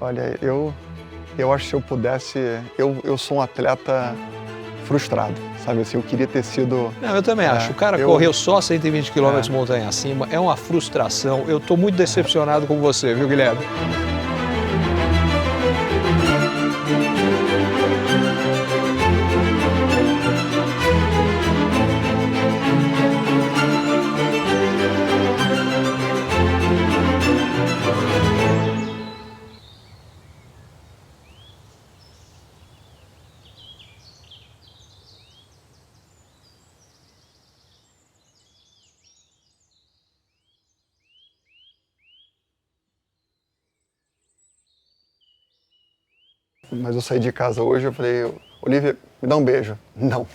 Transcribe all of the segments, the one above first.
Olha, eu acho que se eu pudesse, eu sou um atleta frustrado, sabe assim, eu queria ter sido... Não, eu também acho. O cara correu só 120 km montanha acima, é uma frustração. Eu estou muito decepcionado com você, viu, Guilherme? Mas eu saí de casa hoje, eu falei, Olivia, me dá um beijo. Não.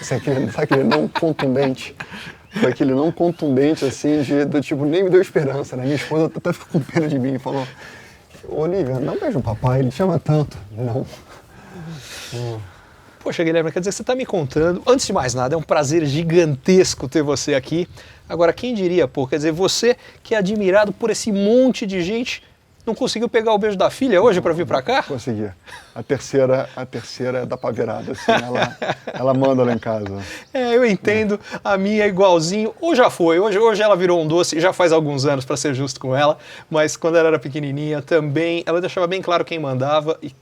Sabe aquele não contundente? Foi aquele não contundente, assim, do tipo, nem me deu esperança, né? Minha esposa até ficou com pena de mim e falou, Olivia, dá um beijo no papai, ele te ama tanto. Não. Poxa, Guilherme, quer dizer, você está me contando. Antes de mais nada, é um prazer gigantesco ter você aqui. Agora, quem diria, pô, quer dizer, você que é admirado por esse monte de gente, não conseguiu pegar o beijo da filha hoje para vir para cá? Consegui. A terceira é da pá virada, assim, ela manda lá em casa. Eu entendo, a minha é igualzinho, ou já foi, hoje ela virou um doce, já faz alguns anos, para ser justo com ela, mas quando ela era pequenininha também, ela deixava bem claro quem mandava e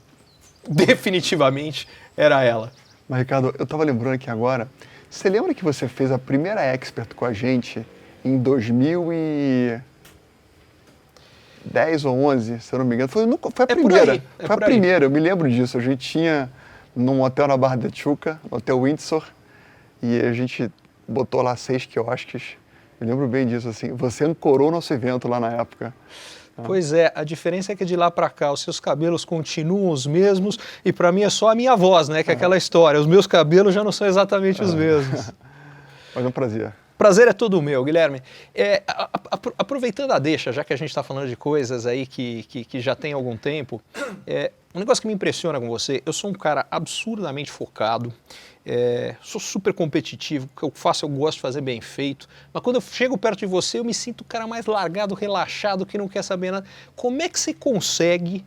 definitivamente era ela. Mas, Ricardo, eu estava lembrando aqui agora, você lembra que você fez a primeira Expert com a gente em 2010 ou 11, se eu não me engano? Foi a primeira. Foi a primeira, eu me lembro disso. A gente tinha num hotel na Barra da Tijuca, no Hotel Windsor, e a gente botou lá 6 quiosques. Eu lembro bem disso, assim. Você ancorou nosso evento lá na época. Pois é, a diferença é que de lá para cá os seus cabelos continuam os mesmos e para mim é só a minha voz, né? Que é aquela história, os meus cabelos já não são exatamente os mesmos. Mas é um prazer. Prazer é todo meu, Guilherme. Aproveitando a deixa, já que a gente está falando de coisas aí que já tem algum tempo, um negócio que me impressiona com você, eu sou um cara absurdamente focado, sou super competitivo, o que eu faço eu gosto de fazer bem feito, mas quando eu chego perto de você eu me sinto o cara mais largado, relaxado, que não quer saber nada. Como é que você consegue,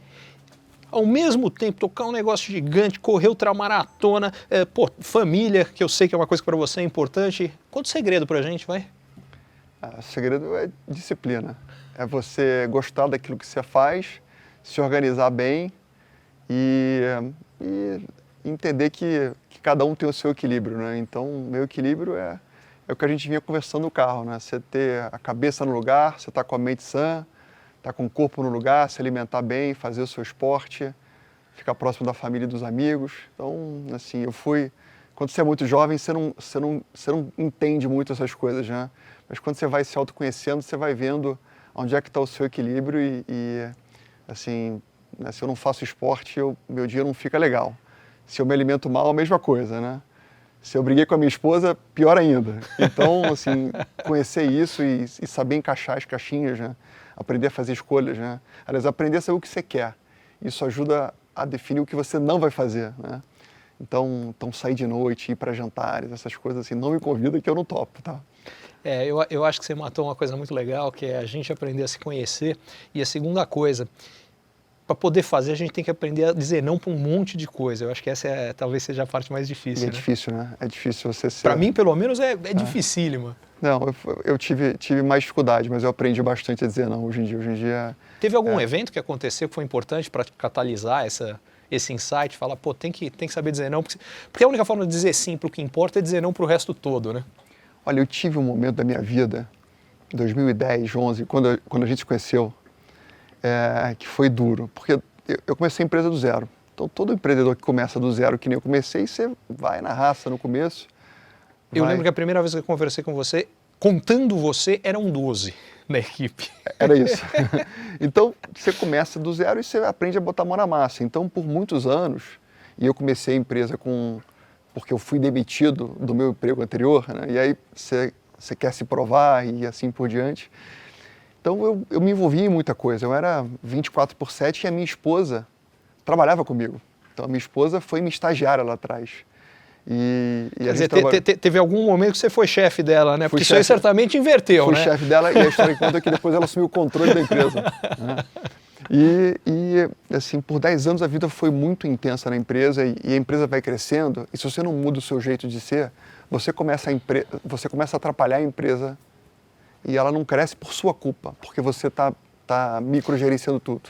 ao mesmo tempo, tocar um negócio gigante, correr ultramaratona, família, que eu sei que é uma coisa que para você é importante? Conta o segredo pra gente, vai. O segredo é disciplina. É você gostar daquilo que você faz, se organizar bem e entender que cada um tem o seu equilíbrio, né? Então, meu equilíbrio é o que a gente vinha conversando no carro, né? Você ter a cabeça no lugar, você tá com a mente sã, tá com o corpo no lugar, se alimentar bem, fazer o seu esporte, ficar próximo da família e dos amigos. Então, assim, quando você é muito jovem, você não entende muito essas coisas, né? Mas quando você vai se autoconhecendo, você vai vendo onde é que está o seu equilíbrio assim, né, se eu não faço esporte, meu dia não fica legal. Se eu me alimento mal, a mesma coisa, né? Se eu briguei com a minha esposa, pior ainda. Então, assim, conhecer isso e saber encaixar as caixinhas, né? Aprender a fazer escolhas, né? Aliás, aprender a saber o que você quer. Isso ajuda a definir o que você não vai fazer, né? Então sair de noite, ir para jantares, essas coisas assim, não me convida que eu não topo, tá? Eu acho que você matou uma coisa muito legal, que é a gente aprender a se conhecer. E a segunda coisa, para poder fazer, a gente tem que aprender a dizer não para um monte de coisa. Eu acho que essa talvez seja a parte mais difícil. É difícil, né? É difícil você ser... Para mim, pelo menos, é dificílima. Não, eu tive mais dificuldade, mas eu aprendi bastante a dizer não hoje em dia. Teve algum evento que aconteceu que foi importante para catalisar esse insight? Falar, pô, tem que saber dizer não, porque a única forma de dizer sim para o que importa é dizer não para o resto todo, né? Olha, eu tive um momento da minha vida, em 2010, 2011, quando a gente se conheceu, que foi duro, porque eu comecei a empresa do zero. Então, todo empreendedor que começa do zero, que nem eu comecei, você vai na raça no começo. Eu lembro que a primeira vez que eu conversei com você, contando você, eram 12 na equipe. Era isso. Então, você começa do zero e você aprende a botar a mão na massa. Então, por muitos anos, e eu comecei a empresa porque eu fui demitido do meu emprego anterior, né? E aí você quer se provar e assim por diante. Então, eu me envolvi em muita coisa. Eu era 24/7 e a minha esposa trabalhava comigo. Então, a minha esposa foi minha estagiária lá atrás. E Quer dizer, teve algum momento que você foi chefe dela, né? Porque isso aí certamente inverteu, fui né? Fui chefe dela e a história conta que depois ela assumiu o controle da empresa. Né? Assim, por 10 anos a vida foi muito intensa na empresa e a empresa vai crescendo. E se você não muda o seu jeito de ser, você começa a atrapalhar a empresa e ela não cresce por sua culpa, porque você está microgerenciando tudo.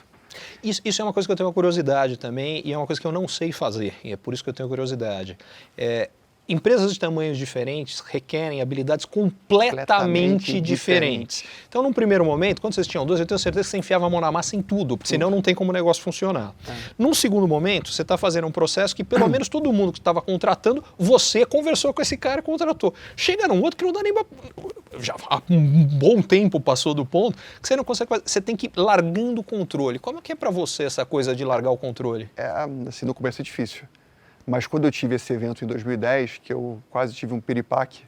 Isso é uma coisa que eu tenho uma curiosidade também e é uma coisa que eu não sei fazer, e é por isso que eu tenho curiosidade. Empresas de tamanhos diferentes requerem habilidades completamente diferentes. Então, num primeiro momento, quando vocês tinham duas, eu tenho certeza que você enfiava a mão na massa em tudo, porque senão não tem como o negócio funcionar. Num segundo momento, você está fazendo um processo que pelo menos todo mundo que estava contratando, você conversou com esse cara e contratou. Chega num outro que não dá nem... Já há um bom tempo passou do ponto que você não consegue fazer. Você tem que ir largando o controle. Como é que é para você essa coisa de largar o controle? Assim, no começo é difícil. Mas quando eu tive esse evento em 2010, que eu quase tive um piripaque,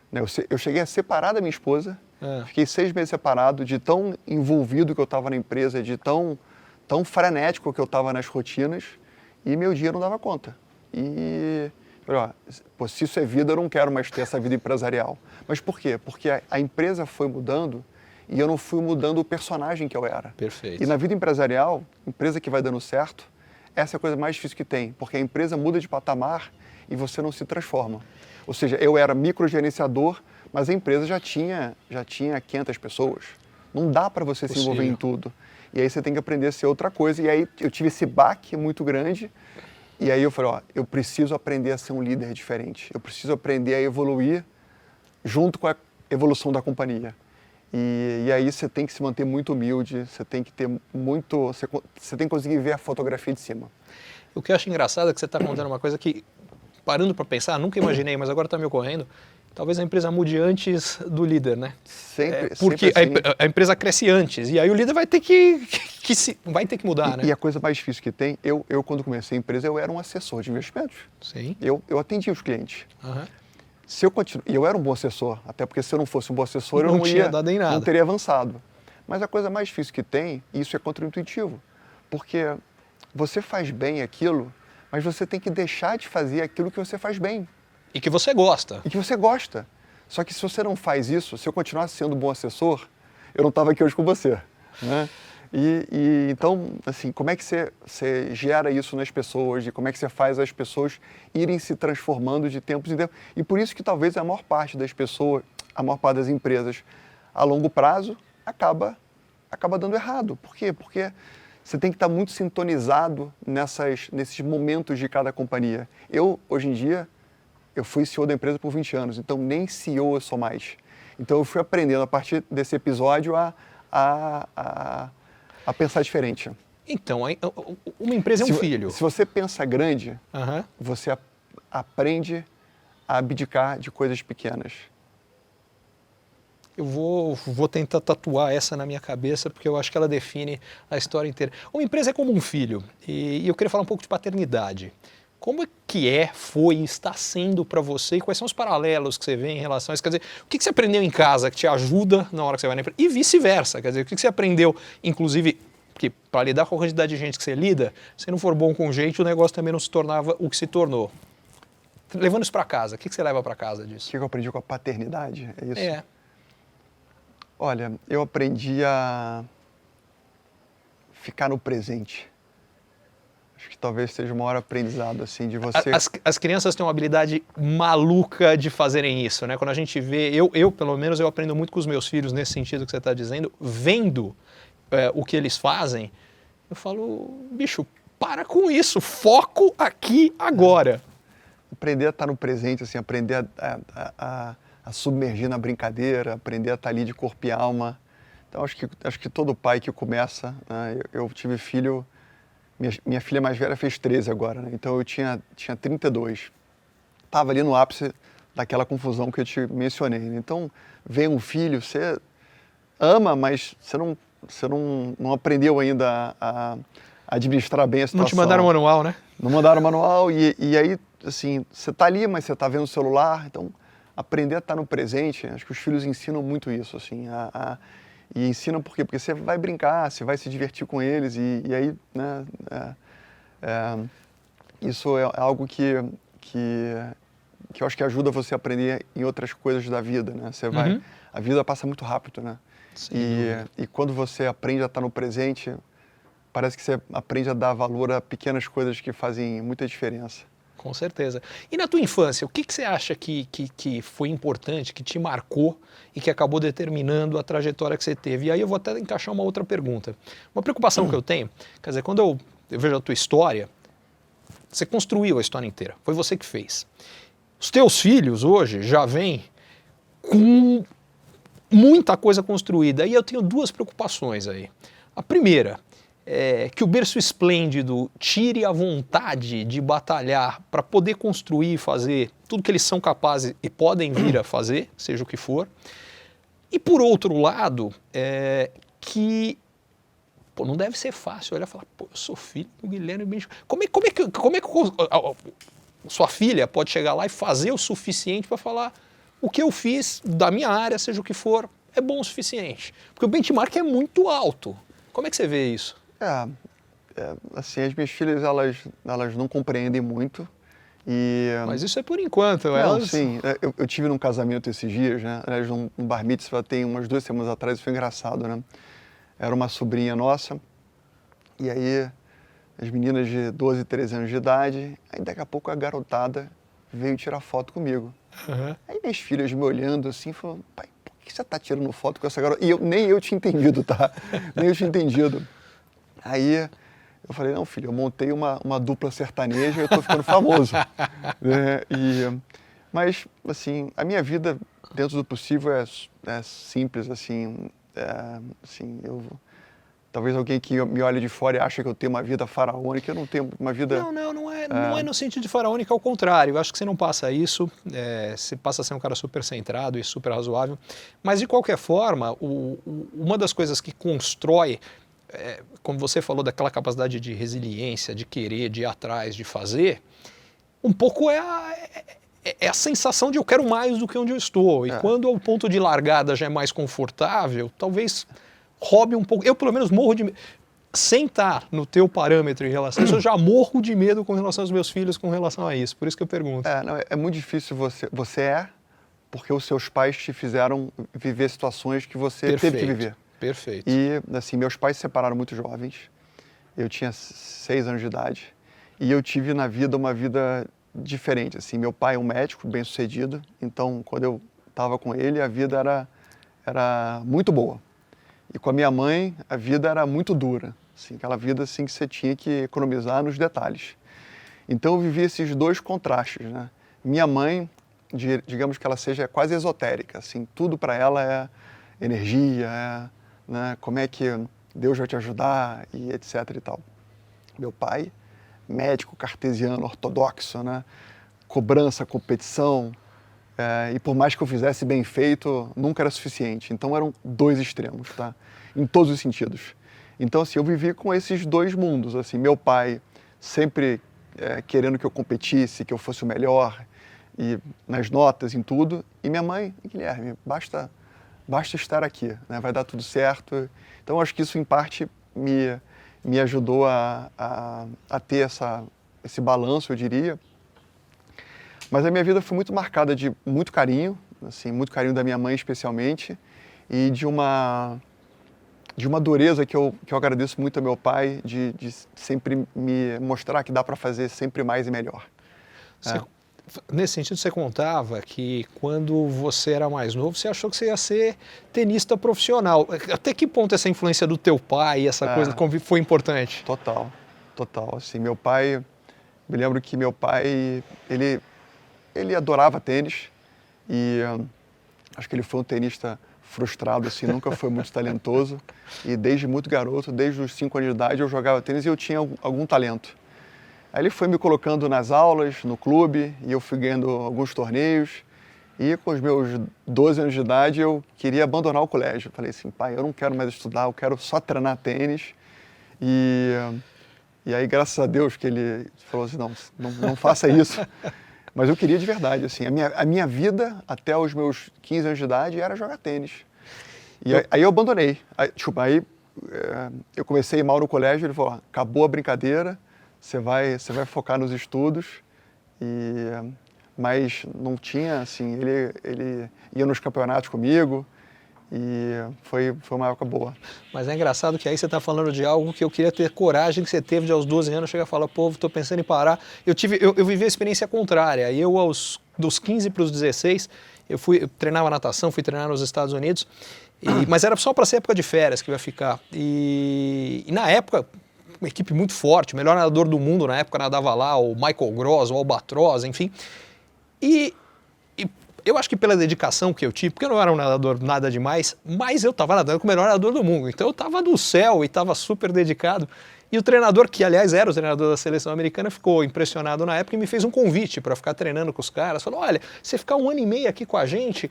né, eu cheguei a separar da minha esposa, fiquei 6 meses separado, de tão envolvido que eu estava na empresa, de tão frenético que eu estava nas rotinas, e meu dia não dava conta. E falei, se isso é vida, eu não quero mais ter essa vida empresarial. Mas por quê? Porque a empresa foi mudando e eu não fui mudando o personagem que eu era. Perfeito. E na vida empresarial, empresa que vai dando certo, essa é a coisa mais difícil que tem, porque a empresa muda de patamar e você não se transforma. Ou seja, eu era microgerenciador, mas a empresa já tinha 500 pessoas. Não dá para você se envolver em tudo. E aí você tem que aprender a ser outra coisa. E aí eu tive esse baque muito grande. E aí eu falei, eu preciso aprender a ser um líder diferente. Eu preciso aprender a evoluir junto com a evolução da companhia. E aí você tem que se manter muito humilde, você tem que ter muito... Você tem que conseguir ver a fotografia de cima. O que eu acho engraçado é que você está contando uma coisa que, parando para pensar, nunca imaginei, mas agora está me ocorrendo, talvez a empresa mude antes do líder, né? Porque sempre assim. a empresa cresce antes, e aí o líder vai ter que mudar, né? E a coisa mais difícil que tem, eu quando comecei a empresa, eu era um assessor de investimentos. Sim. Eu atendia os clientes. Uhum. E eu era um bom assessor, até porque se eu não fosse um bom assessor, eu não teria avançado. Mas a coisa mais difícil que tem, e isso é contraintuitivo, porque você faz bem aquilo, mas você tem que deixar de fazer aquilo que você faz bem. E que você gosta. E que você gosta. Só que se você não faz isso, se eu continuasse sendo um bom assessor, eu não estava aqui hoje com você. Né? Então, assim, como é que você gera isso nas pessoas e como é que você faz as pessoas irem se transformando de tempos em tempos? E por isso que talvez a maior parte das pessoas, a maior parte das empresas, a longo prazo, acaba dando errado. Por quê? Porque você tem que estar muito sintonizado nesses momentos de cada companhia. Hoje em dia, eu fui CEO da empresa por 20 anos, então nem CEO eu sou mais. Então eu fui aprendendo a partir desse episódio a pensar diferente. Então, uma empresa é um filho. Se você pensa grande, você aprende a abdicar de coisas pequenas. Eu vou tentar tatuar essa na minha cabeça, porque eu acho que ela define a história inteira. Uma empresa é como um filho, e eu queria falar um pouco de paternidade. Como é que foi e está sendo para você, e quais são os paralelos que você vê em relação a isso? Quer dizer, o que você aprendeu em casa que te ajuda na hora que você vai na empresa? E vice-versa, quer dizer, o que você aprendeu, inclusive, porque para lidar com a quantidade de gente que você lida, se não for bom com gente, o negócio também não se tornava o que se tornou. Levando isso para casa, o que você leva para casa disso? O que eu aprendi com a paternidade, é isso? É. Olha, eu aprendi a ficar no presente. Acho que talvez seja o maior aprendizado, assim, de você... As crianças têm uma habilidade maluca de fazerem isso, né? Quando a gente vê... Eu, pelo menos, eu aprendo muito com os meus filhos nesse sentido que você está dizendo, vendo o que eles fazem, eu falo, bicho, para com isso, foco aqui agora. Aprender a estar no presente, assim, aprender a submergir na brincadeira, aprender a estar ali de corpo e alma. Então, acho que todo pai que começa... Né, eu tive filho... Minha filha mais velha fez 13 agora, né? Então eu tinha 32. Estava ali no ápice daquela confusão que eu te mencionei. Né? Então, vem um filho, você ama, mas você não aprendeu ainda a administrar bem a situação. Não te mandaram manual, né? Não mandaram manual e aí, assim, você está ali, mas você está vendo o celular. Então, aprender a estar no presente, acho que os filhos ensinam muito isso, assim, e ensinam por quê? Porque você vai brincar, você vai se divertir com eles e aí, né, isso é algo que que eu acho que ajuda você a aprender em outras coisas da vida, né? A vida passa muito rápido, né? E quando você aprende a estar no presente, parece que você aprende a dar valor a pequenas coisas que fazem muita diferença. Com certeza. E na tua infância, o que você acha que foi importante, que te marcou e que acabou determinando a trajetória que você teve? E aí eu vou até encaixar uma outra pergunta. Uma preocupação que eu tenho, quer dizer, quando eu vejo a tua história, você construiu a história inteira, foi você que fez. Os teus filhos hoje já vêm com muita coisa construída. E eu tenho duas preocupações aí. A primeira é que o berço esplêndido tire a vontade de batalhar para poder construir e fazer tudo que eles são capazes e podem vir a fazer, seja o que for. E por outro lado, que não deve ser fácil olhar e falar, eu sou filho do Guilherme Benchimol. Como é que sua filha pode chegar lá e fazer o suficiente para falar o que eu fiz da minha área, seja o que for, é bom o suficiente? Porque o benchmark é muito alto. Como é que você vê isso? Assim, as minhas filhas, elas não compreendem muito. Mas isso é por enquanto. Não, sim. Eu tive num casamento esses dias, né? Aliás, num bar mitzvah tem umas 2 semanas atrás, foi engraçado, né? Era uma sobrinha nossa, e aí as meninas de 12, 13 anos de idade, aí daqui a pouco a garotada veio tirar foto comigo. Uhum. Aí minhas filhas me olhando assim, falando, pai, por que você tá tirando foto com essa garota? E nem eu tinha entendido, tá? Nem eu tinha entendido. Aí eu falei, não, filho, eu montei uma dupla sertaneja e eu tô ficando famoso. Né? Mas, assim, a minha vida, dentro do possível, é simples, assim, talvez alguém que me olhe de fora e ache que eu tenho uma vida faraônica, eu não tenho uma vida... Não é no sentido de faraônica, ao contrário, eu acho que você não passa isso, você passa a ser um cara super centrado e super razoável, mas de qualquer forma, uma das coisas que constrói, como você falou, daquela capacidade de resiliência, de querer, de ir atrás, de fazer, um pouco é a sensação de eu quero mais do que onde eu estou, e quando o ponto de largada já é mais confortável, talvez roube um pouco, eu pelo menos morro de medo, sem estar no teu parâmetro em relação a isso, eu já morro de medo com relação aos meus filhos, com relação a isso, por isso que eu pergunto. É muito difícil você porque os seus pais te fizeram viver situações que você teve que viver. Perfeito. E, assim, meus pais se separaram muito jovens, eu tinha 6 anos de idade, e eu tive na vida uma vida diferente, assim, meu pai é um médico bem-sucedido, então quando eu estava com ele, a vida era muito boa. E com a minha mãe, a vida era muito dura, assim, aquela vida assim, que você tinha que economizar nos detalhes. Então eu vivi esses dois contrastes, né? Minha mãe, digamos que ela seja quase esotérica, assim, tudo para ela é energia, né? Como é que Deus vai te ajudar e etc e tal. Meu pai, médico cartesiano, ortodoxo, né? Cobrança, competição, e por mais que eu fizesse bem feito, nunca era suficiente. Então eram dois extremos, tá? Em todos os sentidos. Então, assim, eu vivi com esses dois mundos, assim, meu pai sempre querendo que eu competisse, que eu fosse o melhor, e nas notas, em tudo, e minha mãe, Guilherme, basta estar aqui, né? Vai dar tudo certo. Então, acho que isso, em parte, me ajudou a ter esse balanço, eu diria. Mas a minha vida foi muito marcada de muito carinho, assim, muito carinho da minha mãe especialmente, e de uma dureza que eu agradeço muito ao meu pai, de sempre me mostrar que dá para fazer sempre mais e melhor. Nesse sentido, você contava que quando você era mais novo, você achou que você ia ser tenista profissional. Até que ponto essa influência do teu pai, essa coisa, foi importante? Total. Assim, meu pai, me lembro que meu pai, ele adorava tênis e acho que ele foi um tenista frustrado, assim, nunca foi muito talentoso. E desde muito garoto, desde os 5 anos de idade, eu jogava tênis e eu tinha algum talento. Aí ele foi me colocando nas aulas, no clube, e eu fui ganhando alguns torneios. E com os meus 12 anos de idade, eu queria abandonar o colégio. Eu falei assim, pai, eu não quero mais estudar, eu quero só treinar tênis. E aí, graças a Deus, que ele falou assim, não faça isso. Mas eu queria de verdade, assim, a minha vida até os meus 15 anos de idade era jogar tênis. E aí eu abandonei. Aí eu comecei mal no colégio, ele falou, acabou a brincadeira, você vai focar nos estudos. mas não tinha, assim, ele ia nos campeonatos comigo e foi uma época boa. Mas é engraçado que aí você está falando de algo que eu queria ter coragem que você teve de aos 12 anos chegar e falar, pô, estou pensando em parar. Eu vivi a experiência contrária. E eu, dos 15 para os 16, eu treinava natação, fui treinar nos Estados Unidos, mas era só para ser época de férias que eu ia ficar. E na época, uma equipe muito forte, o melhor nadador do mundo na época nadava lá, o Michael Gross, o Albatross, enfim. E eu acho que pela dedicação que eu tive, porque eu não era um nadador nada demais, mas eu estava nadando com o melhor nadador do mundo. Então eu estava do céu e estava super dedicado. E o treinador, que aliás era o treinador da seleção americana, ficou impressionado na época e me fez um convite para ficar treinando com os caras. Falou, olha, você ficar 1 ano e meio aqui com a gente,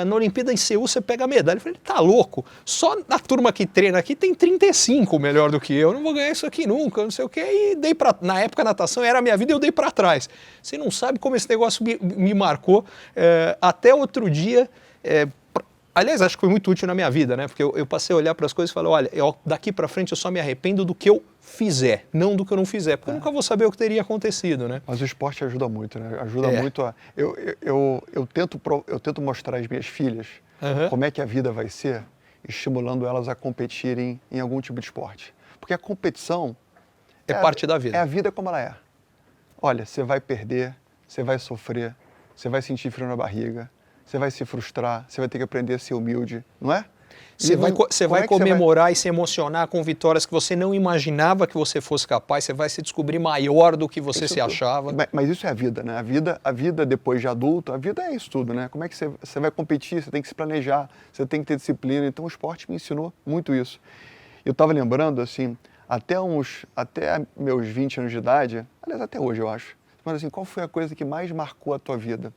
na Olimpíada em Seul você pega a medalha. Eu falei, tá louco? Só na turma que treina aqui tem 35 melhor do que eu não vou ganhar isso aqui nunca, não sei o quê. E na época a natação era a minha vida e eu dei para trás. Você não sabe como esse negócio me marcou. Até outro dia... Aliás, acho que foi muito útil na minha vida, né? Porque eu passei a olhar para as coisas e falei, olha, daqui para frente eu só me arrependo do que eu fizer, não do que eu não fizer, porque eu nunca vou saber o que teria acontecido, né? Mas o esporte ajuda muito, né? Ajuda muito a... Eu tento mostrar às minhas filhas como é que a vida vai ser, estimulando elas a competirem em algum tipo de esporte. Porque a competição... É parte da vida. É a vida como ela é. Olha, você vai perder, você vai sofrer, você vai sentir frio na barriga, você vai se frustrar, você vai ter que aprender a ser humilde, não é? Você vai comemorar e se emocionar com vitórias que você não imaginava que você fosse capaz, você vai se descobrir maior do que você se achava. Mas isso é a vida, né? A vida depois de adulto, a vida é isso tudo, né? Como é que você vai competir, você tem que se planejar, você tem que ter disciplina. Então o esporte me ensinou muito isso. Eu estava lembrando, assim, até meus 20 anos de idade, aliás, até hoje eu acho, mas assim, qual foi a coisa que mais marcou a tua vida?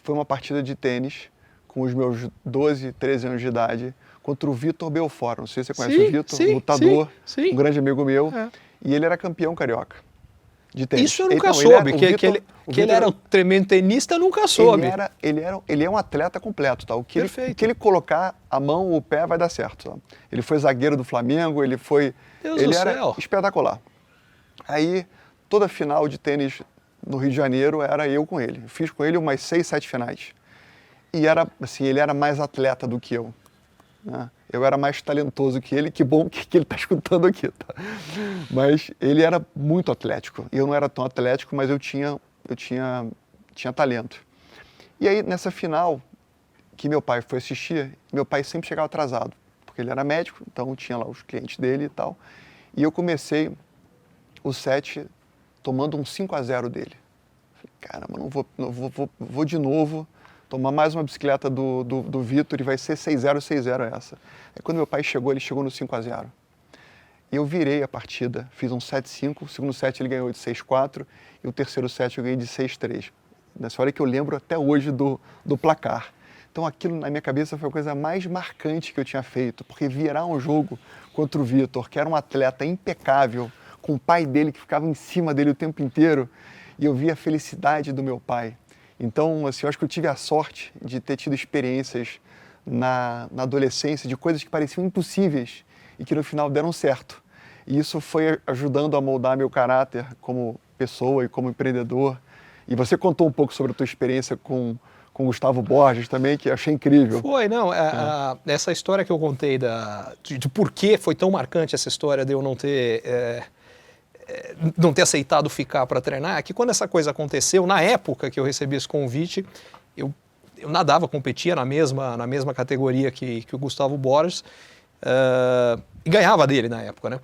Foi uma partida de tênis com os meus 12, 13 anos de idade contra o Vitor Belfort. Não sei se você conhece o Vitor, lutador, um grande amigo meu. E ele era campeão carioca de tênis. Isso eu nunca soube, que ele era um tremendo tenista, eu nunca soube. Ele é um atleta completo, tá? O que ele colocar a mão, o pé, vai dar certo. Tá? Ele foi zagueiro do Flamengo, ele era espetacular. Aí, toda final de tênis no Rio de Janeiro era eu com ele. Eu fiz com ele umas 6, 7 finais. E ele era mais atleta do que eu. Né? Eu era mais talentoso que ele, que bom que ele está escutando aqui. Tá? Mas ele era muito atlético. Eu não era tão atlético, mas eu tinha talento. E aí, nessa final, que meu pai foi assistir, meu pai sempre chegava atrasado, porque ele era médico, então tinha lá os clientes dele e tal. E eu comecei o set tomando um 5-0 dele. Falei, caramba, vou de novo tomar mais uma bicicleta do Vitor e vai ser 6-0, 6-0 essa. Aí quando meu pai chegou, ele chegou no 5-0. E eu virei a partida, fiz um 7-5, o segundo set ele ganhou de 6-4 e o terceiro set eu ganhei de 6-3. Nessa hora que eu lembro até hoje do placar. Então aquilo na minha cabeça foi a coisa mais marcante que eu tinha feito, porque virar um jogo contra o Vitor, que era um atleta impecável, com o pai dele que ficava em cima dele o tempo inteiro, e eu via a felicidade do meu pai. Então, assim, eu acho que eu tive a sorte de ter tido experiências na adolescência de coisas que pareciam impossíveis e que no final deram certo. E isso foi ajudando a moldar meu caráter como pessoa e como empreendedor. E você contou um pouco sobre a tua experiência com Gustavo Borges também, que eu achei incrível. Foi, não, essa história que eu contei de por que foi tão marcante essa história de eu não ter aceitado ficar para treinar, que quando essa coisa aconteceu, na época que eu recebi esse convite, eu nadava, competia na mesma categoria que o Gustavo Borges, e ganhava dele na época, né?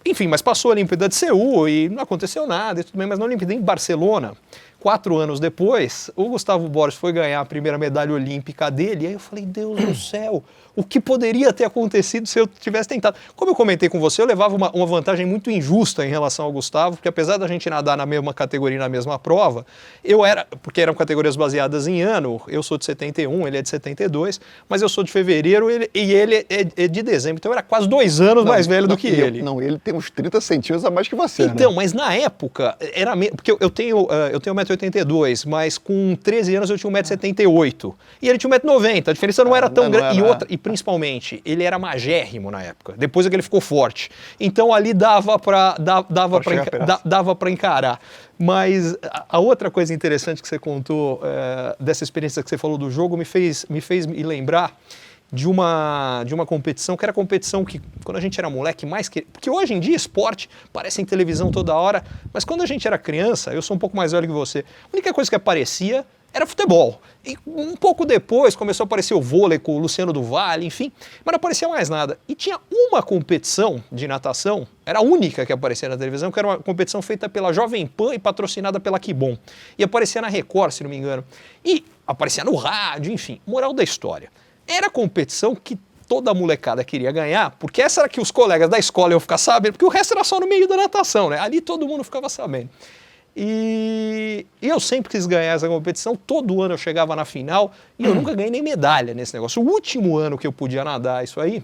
Enfim, mas passou a Olimpíada de Seul e não aconteceu nada e tudo bem, mas na Olimpíada em Barcelona, 4 anos depois, o Gustavo Borges foi ganhar a primeira medalha olímpica dele, e aí eu falei, Deus do céu, o que poderia ter acontecido se eu tivesse tentado? Como eu comentei com você, eu levava uma vantagem muito injusta em relação ao Gustavo, porque apesar da gente nadar na mesma categoria, na mesma prova, porque eram categorias baseadas em ano, eu sou de 71, ele é de 72, mas eu sou de fevereiro e ele é de dezembro, então eu era quase 2 anos mais velho do que ele. Não, ele tem uns 30 centímetros a mais que você, então, né? mas na época, porque eu tenho 1,85 1,82m, mas com 13 anos eu tinha 1,78m. E ele tinha 1,90m, a diferença não era tão grande. E principalmente, ele era magérrimo na época, depois é que ele ficou forte. Então ali dava para encarar. Mas a outra coisa interessante que você contou, dessa experiência que você falou do jogo, me fez me lembrar de uma competição, que era a competição que, quando a gente era moleque, mais que... Porque hoje em dia, esporte parece em televisão toda hora, mas quando a gente era criança, eu sou um pouco mais velho que você, a única coisa que aparecia era futebol. E um pouco depois começou a aparecer o vôlei com o Luciano do Vale, enfim, mas não aparecia mais nada. E tinha uma competição de natação, era a única que aparecia na televisão, que era uma competição feita pela Jovem Pan e patrocinada pela Kibon. E aparecia na Record, se não me engano. E aparecia no rádio, enfim, moral da história. Era competição que toda a molecada queria ganhar, porque essa era que os colegas da escola iam ficar sabendo, porque o resto era só no meio da natação, né? Ali todo mundo ficava sabendo. E eu sempre quis ganhar essa competição, todo ano eu chegava na final e eu nunca ganhei nem medalha nesse negócio. O último ano que eu podia nadar isso aí,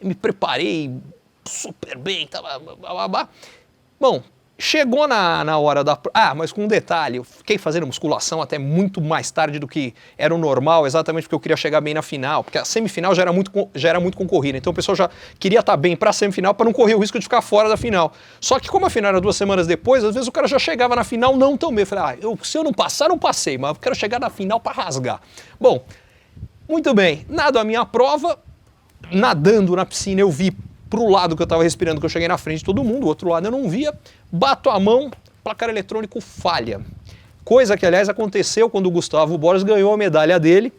eu me preparei super bem, Bom, chegou na hora da... mas com um detalhe, eu fiquei fazendo musculação até muito mais tarde do que era o normal, exatamente porque eu queria chegar bem na final, porque a semifinal já era muito concorrida, então o pessoal já queria estar bem para a semifinal para não correr o risco de ficar fora da final. Só que como a final era 2 semanas depois, às vezes o cara já chegava na final não tão bem. Eu falei, se eu não passar, não passei, mas eu quero chegar na final para rasgar. Bom, muito bem, nado a minha prova, nadando na piscina eu vi pro lado que eu estava respirando, que eu cheguei na frente de todo mundo, o outro lado eu não via, bato a mão, placar eletrônico falha. Coisa que, aliás, aconteceu quando o Gustavo Borges ganhou a medalha dele,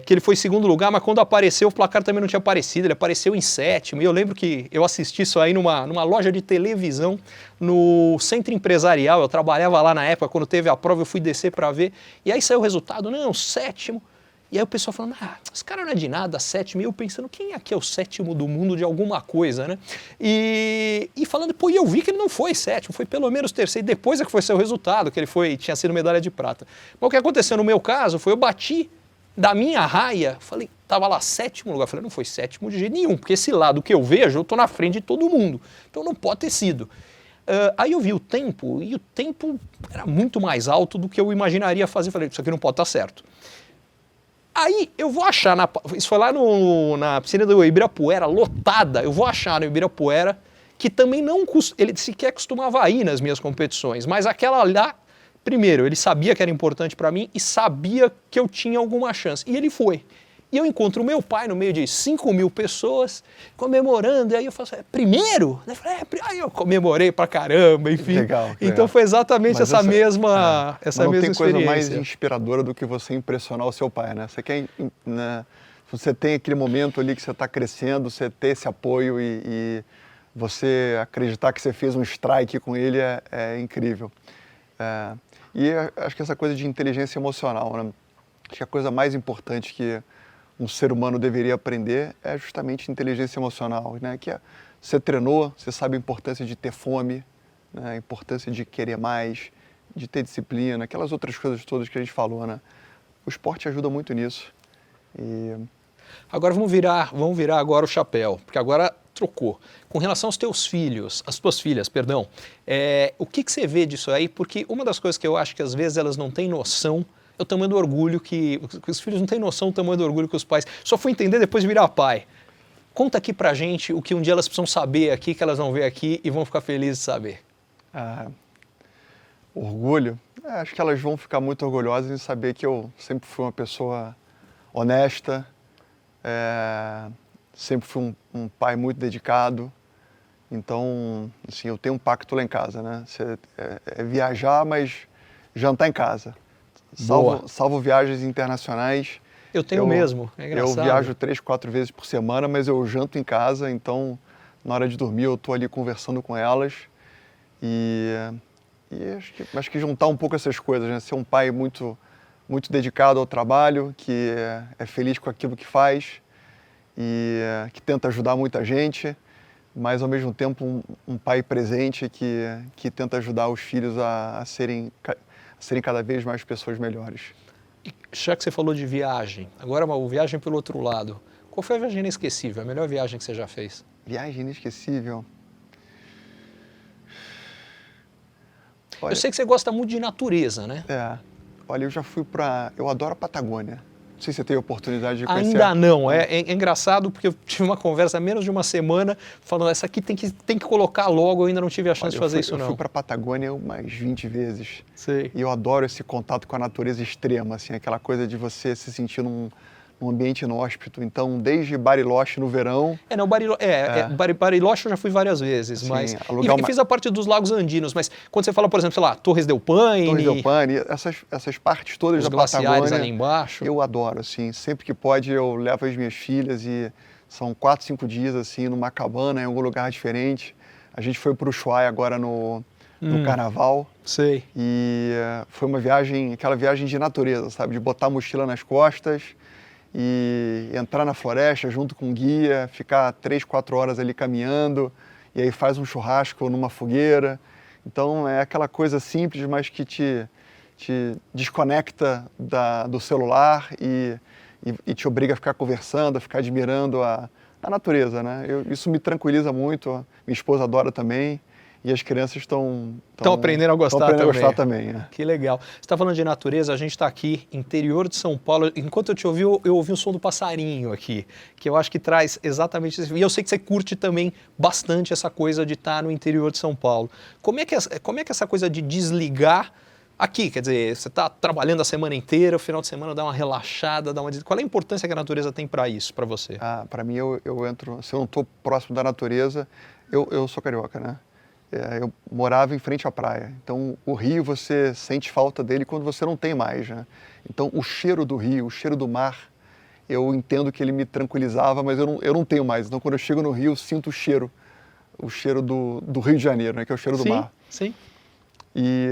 que ele foi em segundo lugar, mas quando apareceu, o placar também não tinha aparecido, ele apareceu em 7º, e eu lembro que eu assisti isso aí numa loja de televisão, no Centro Empresarial, eu trabalhava lá na época, quando teve a prova eu fui descer para ver, e aí saiu o resultado, não, 7º, e aí o pessoal falando, esse cara não é de nada, 7º, e eu pensando, quem aqui é o 7º do mundo de alguma coisa, né? E falando, e eu vi que ele não foi 7º, foi pelo menos 3º, depois é que foi seu resultado, que ele tinha sido medalha de prata. Mas o que aconteceu no meu caso foi, eu bati da minha raia, falei, tava lá 7º lugar, falei, não foi 7º de jeito nenhum, porque esse lado que eu vejo, eu tô na frente de todo mundo, então não pode ter sido. Aí eu vi o tempo, e o tempo era muito mais alto do que eu imaginaria fazer, falei, isso aqui não pode estar certo. Aí eu vou achar, isso foi lá na piscina do Ibirapuera, lotada, eu vou achar no Ibirapuera, que também ele sequer costumava ir nas minhas competições, mas aquela lá, primeiro, ele sabia que era importante para mim e sabia que eu tinha alguma chance, e ele foi. E eu encontro o meu pai no meio de 5.000 pessoas, comemorando, e aí eu falo assim, primeiro? Aí eu comemorei pra caramba, enfim. Legal. Então foi exatamente essa mesma experiência. Não tem coisa mais inspiradora do que você impressionar o seu pai, né? Você tem aquele momento ali que você está crescendo, você ter esse apoio e você acreditar que você fez um strike com ele é incrível. E acho que essa coisa de inteligência emocional, né? Acho que a coisa mais importante que um ser humano deveria aprender é justamente inteligência emocional, né? Que você treinou, você sabe a importância de ter fome, né? A importância de querer mais, de ter disciplina, aquelas outras coisas todas que a gente falou, né? O esporte ajuda muito nisso. Agora vamos virar agora o chapéu, porque agora trocou. Com relação aos teus filhos, as tuas filhas, perdão, o que você vê disso aí? Porque uma das coisas que eu acho que às vezes elas não têm noção é o tamanho do orgulho que os filhos não têm noção do tamanho do orgulho que os pais... Só fui entender depois de virar pai. Conta aqui pra gente o que um dia elas precisam saber aqui, que elas vão ver aqui e vão ficar felizes de saber. Orgulho? Acho que elas vão ficar muito orgulhosas em saber que eu sempre fui uma pessoa honesta, sempre fui um pai muito dedicado. Então, assim, eu tenho um pacto lá em casa, né? É viajar, mas jantar em casa. Salvo viagens internacionais. Eu tenho mesmo, é engraçado. Eu viajo 3, 4 vezes por semana, mas eu janto em casa, então na hora de dormir eu estou ali conversando com elas. E acho que juntar um pouco essas coisas, né? Ser um pai muito, muito dedicado ao trabalho, que é feliz com aquilo que faz e que tenta ajudar muita gente, mas ao mesmo tempo um pai presente que tenta ajudar os filhos a serem cada vez mais pessoas melhores. E já que você falou de viagem, agora uma viagem pelo outro lado. Qual foi a viagem inesquecível, a melhor viagem que você já fez? Viagem inesquecível? Eu sei que você gosta muito de natureza, né? Olha, eu adoro a Patagônia. Não sei se você teve a oportunidade de conhecer. Ainda não. É engraçado porque eu tive uma conversa há menos de uma semana falando, essa aqui tem que colocar logo, eu ainda não tive a chance de fazer isso não. Eu fui para a Patagônia umas 20 vezes. Sei. E eu adoro esse contato com a natureza extrema, assim, aquela coisa de você se sentir num ambiente inóspito. Então, desde Bariloche no verão... Bariloche eu já fui várias vezes, assim, mas... E fiz a parte dos Lagos Andinos, mas quando você fala, por exemplo, sei lá, Torres del Paine... Torres del Paine, essas partes todas da Patagônia... Os glaciares ali embaixo. Eu adoro, assim, sempre que pode eu levo as minhas filhas e são 4, 5 dias, assim, numa cabana, em algum lugar diferente. A gente foi para o Ushuaia agora no Carnaval. Sei. E foi aquela viagem de natureza, sabe? De botar a mochila nas costas e entrar na floresta junto com o guia, ficar 3, 4 horas ali caminhando, e aí faz um churrasco numa fogueira. Então é aquela coisa simples, mas que te desconecta do celular e te obriga a ficar conversando, a ficar admirando a natureza, né? Isso me tranquiliza muito, minha esposa adora também. E as crianças estão aprendendo a gostar também. Gostar também. Que legal. Você está falando de natureza, a gente está aqui, interior de São Paulo. Enquanto eu te ouvi, eu ouvi o som do passarinho aqui, que eu acho que traz exatamente isso. E eu sei que você curte também bastante essa coisa de estar no interior de São Paulo. Como é que essa coisa de desligar aqui, quer dizer, você está trabalhando a semana inteira, o final de semana dá uma relaxada, qual é a importância que a natureza tem para isso, para você? Para mim, eu entro, se eu não estou próximo da natureza, eu sou carioca, né? Eu morava em frente à praia, então o rio você sente falta dele quando você não tem mais, né? Então o cheiro do rio, o cheiro do mar, eu entendo que ele me tranquilizava, mas eu não tenho mais. Então quando eu chego no rio, eu sinto o cheiro do Rio de Janeiro, né? Que é o cheiro do mar. Sim. E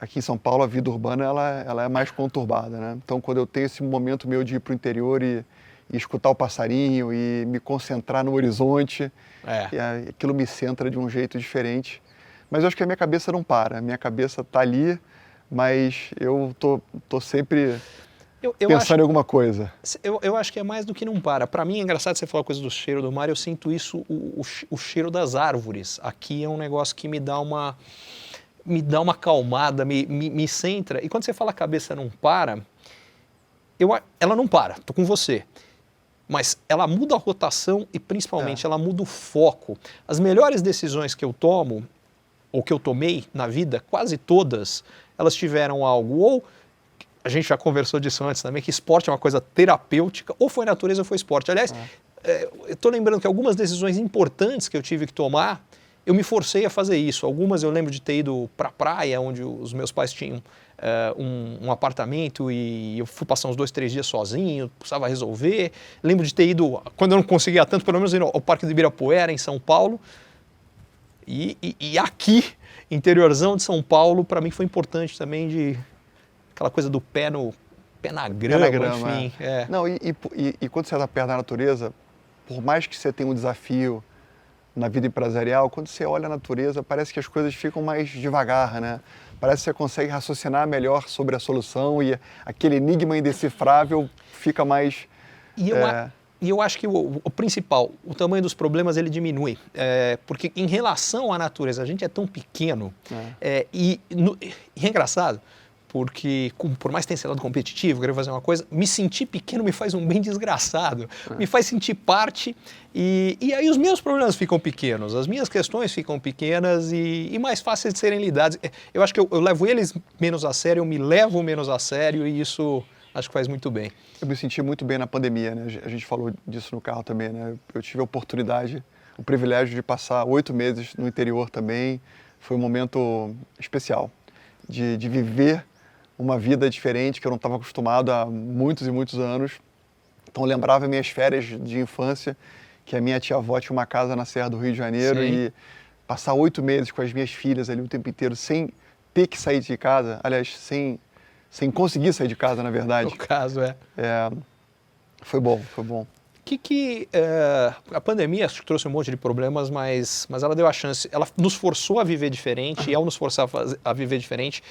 aqui em São Paulo a vida urbana ela é mais conturbada, né? Então quando eu tenho esse momento meu de ir para o interior e escutar o passarinho e me concentrar no horizonte, e aquilo me centra de um jeito diferente. Mas eu acho que a minha cabeça não para, a minha cabeça está ali, mas eu tô sempre pensando em alguma coisa. Eu acho que é mais do que não para. Para mim é engraçado você falar a coisa do cheiro do mar, eu sinto isso, o cheiro das árvores. Aqui é um negócio que me dá uma acalmada, me centra. E quando você fala a cabeça não para, ela não para, tô com você. Mas ela muda a rotação e, principalmente, ela muda o foco. As melhores decisões que eu tomo, ou que eu tomei na vida, quase todas, elas tiveram algo. Ou, a gente já conversou disso antes também, que esporte é uma coisa terapêutica, ou foi natureza ou foi esporte. Aliás, eu estou lembrando que algumas decisões importantes que eu tive que tomar, eu me forcei a fazer isso. Algumas eu lembro de ter ido para a praia, onde os meus pais tinham um apartamento e eu fui passar uns 2, 3 dias sozinho, precisava resolver. Lembro de ter ido, quando eu não conseguia tanto, pelo menos ir ao Parque do Ibirapuera, em São Paulo. E aqui, interiorzão de São Paulo, para mim foi importante também aquela coisa do pé na grama, enfim. Não, e quando você está perto da natureza, por mais que você tenha um desafio na vida empresarial, quando você olha a natureza, parece que as coisas ficam mais devagar, né? Parece que você consegue raciocinar melhor sobre a solução e aquele enigma indecifrável fica mais... E eu acho que o principal, o tamanho dos problemas, ele diminui. Porque em relação à natureza, a gente é tão pequeno. E é engraçado, porque por mais que tenha sido lado competitivo, querer fazer uma coisa, me sentir pequeno me faz um bem desgraçado. Me faz sentir parte e aí os meus problemas ficam pequenos, as minhas questões ficam pequenas e mais fáceis de serem lidadas. Eu acho que eu levo eles menos a sério, eu me levo menos a sério e isso acho que faz muito bem. Eu me senti muito bem na pandemia, né? A gente falou disso no carro também, né? Eu tive a oportunidade, o privilégio de passar 8 meses no interior também. Foi um momento especial de viver uma vida diferente que eu não estava acostumado há muitos e muitos anos. Então eu lembrava minhas férias de infância, que a minha tia-avó tinha uma casa na Serra do Rio de Janeiro. Sim. E passar 8 meses com as minhas filhas ali o tempo inteiro, sem ter que sair de casa, aliás, sem conseguir sair de casa, na verdade. No caso, foi bom, foi bom. A pandemia trouxe um monte de problemas, mas ela deu a chance, ela nos forçou a viver diferente, e ao nos forçar a viver diferente,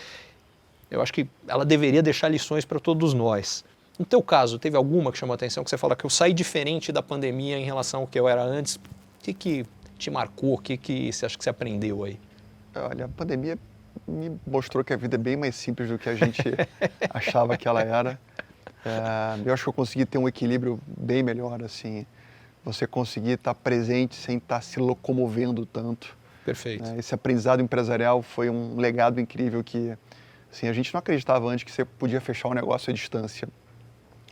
eu acho que ela deveria deixar lições para todos nós. No teu caso, teve alguma que chamou a atenção, que você fala que eu saí diferente da pandemia em relação ao que eu era antes? O que te marcou? O que você acha que você aprendeu aí? Olha, a pandemia me mostrou que a vida é bem mais simples do que a gente achava que ela era. Eu acho que eu consegui ter um equilíbrio bem melhor, assim. Você conseguir estar presente sem estar se locomovendo tanto. Perfeito. Esse aprendizado empresarial foi um legado incrível que, assim, a gente não acreditava antes que você podia fechar um negócio à distância,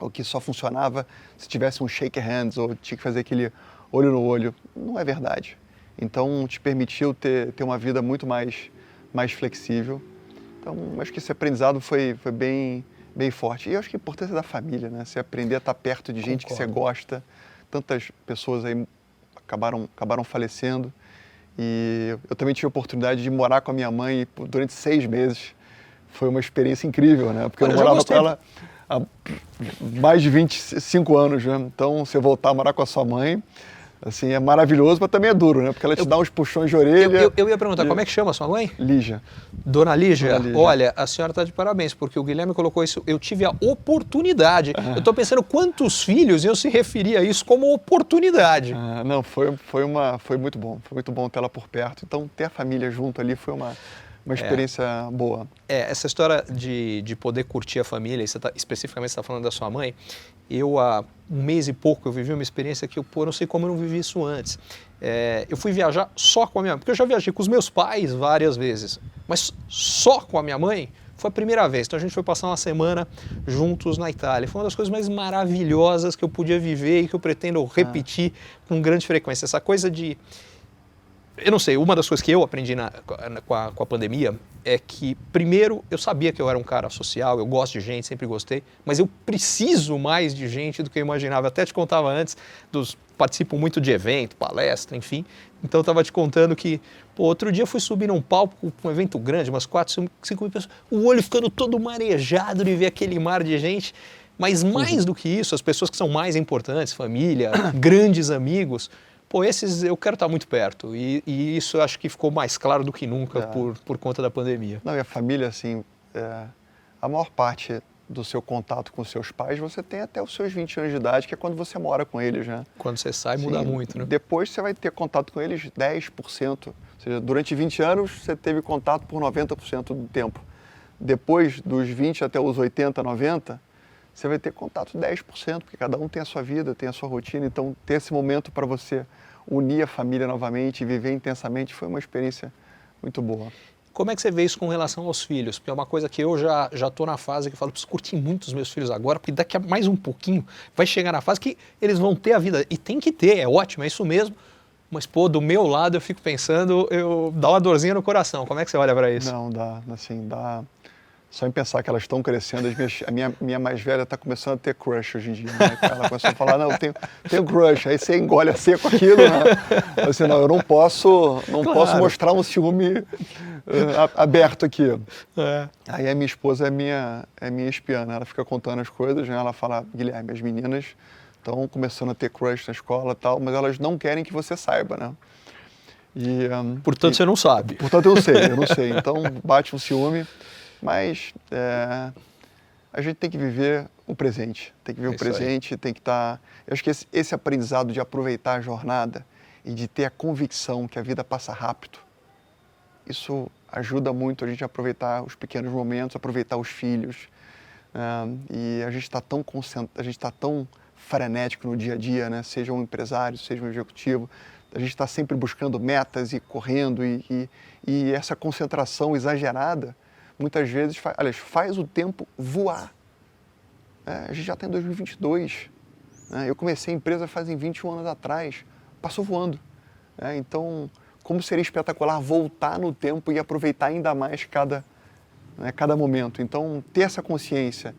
ou que só funcionava se tivesse um shake hands, ou tinha que fazer aquele olho no olho. Não é verdade. Então, te permitiu ter uma vida muito mais flexível. Então, acho que esse aprendizado foi bem forte. E eu acho que a importância da família, né? Você aprender a estar perto de gente que você gosta. Tantas pessoas aí acabaram falecendo. E eu também tive a oportunidade de morar com a minha mãe durante 6 meses. Foi uma experiência incrível, né? Porque eu morava com ela há mais de 25 anos, né? Então, você voltar a morar com a sua mãe, assim, é maravilhoso, mas também é duro, né? Porque ela te dá uns puxões de orelha. Eu ia perguntar, como é que chama a sua mãe? Lígia. Dona Lígia, Dona Lígia. Olha, a senhora está de parabéns, porque o Guilherme colocou isso, eu tive a oportunidade. Eu estou pensando quantos filhos iam se referir a isso como oportunidade. Não, foi muito bom. Foi muito bom ter ela por perto. Então, ter a família junto ali foi uma experiência boa. Essa história de poder curtir a família, especificamente você está falando da sua mãe, eu há um mês e pouco eu vivi uma experiência que eu não sei como eu não vivi isso antes. Eu fui viajar só com a minha mãe, porque eu já viajei com os meus pais várias vezes, mas só com a minha mãe foi a primeira vez. Então a gente foi passar uma semana juntos na Itália. Foi uma das coisas mais maravilhosas que eu podia viver e que eu pretendo repetir com grande frequência. Essa coisa de... Eu não sei, uma das coisas que eu aprendi com a pandemia é que, primeiro, eu sabia que eu era um cara social, eu gosto de gente, sempre gostei, mas eu preciso mais de gente do que eu imaginava. Eu até te contava antes, participo muito de evento, palestra, enfim. Então eu estava te contando que, outro dia eu fui subir num palco com um evento grande, umas 4, 5 mil pessoas, o olho ficando todo marejado de ver aquele mar de gente. Mas mais do que isso, as pessoas que são mais importantes, família, grandes amigos... esses eu quero estar muito perto e isso eu acho que ficou mais claro do que nunca por conta da pandemia. Não, e a família, assim, a maior parte do seu contato com seus pais você tem até os seus 20 anos de idade, que é quando você mora com eles, né? Quando você sai, muda muito, né? Depois você vai ter contato com eles 10%. Ou seja, durante 20 anos você teve contato por 90% do tempo. Depois dos 20 até os 80, 90, você vai ter contato 10%, porque cada um tem a sua vida, tem a sua rotina. Então, ter esse momento para você unir a família novamente e viver intensamente foi uma experiência muito boa. Como é que você vê isso com relação aos filhos? Porque é uma coisa que eu já estou na fase que eu falo, preciso curtir muito os meus filhos agora, porque daqui a mais um pouquinho vai chegar na fase que eles vão ter a vida. E tem que ter, é ótimo, é isso mesmo. Mas, do meu lado eu fico pensando, dá uma dorzinha no coração. Como é que você olha para isso? Não, dá. Só em pensar que elas estão crescendo, a minha mais velha está começando a ter crush hoje em dia, né? Ela começou a falar, não, eu tenho crush, aí você engole a seco aquilo, né? Assim, não, eu não posso mostrar um ciúme aberto aqui. Aí a minha esposa é minha espiã, né? Ela fica contando as coisas, né? Ela fala, Guilherme, as meninas estão começando a ter crush na escola e tal, mas elas não querem que você saiba, né? Portanto, você não sabe. Portanto, eu não sei. Então, bate um ciúme. Mas a gente tem que viver o presente, tem que estar... Eu acho que esse aprendizado de aproveitar a jornada e de ter a convicção que a vida passa rápido, isso ajuda muito a gente a aproveitar os pequenos momentos, aproveitar os filhos. E a gente está tão concentrado, a gente está tão frenético no dia a dia, né? Seja um empresário, seja um executivo, a gente está sempre buscando metas e correndo e essa concentração exagerada muitas vezes faz o tempo voar. A gente já está em 2022. Eu comecei a empresa fazem 21 anos atrás. Passou voando. Então, como seria espetacular voltar no tempo e aproveitar ainda mais cada momento. Então, ter essa consciência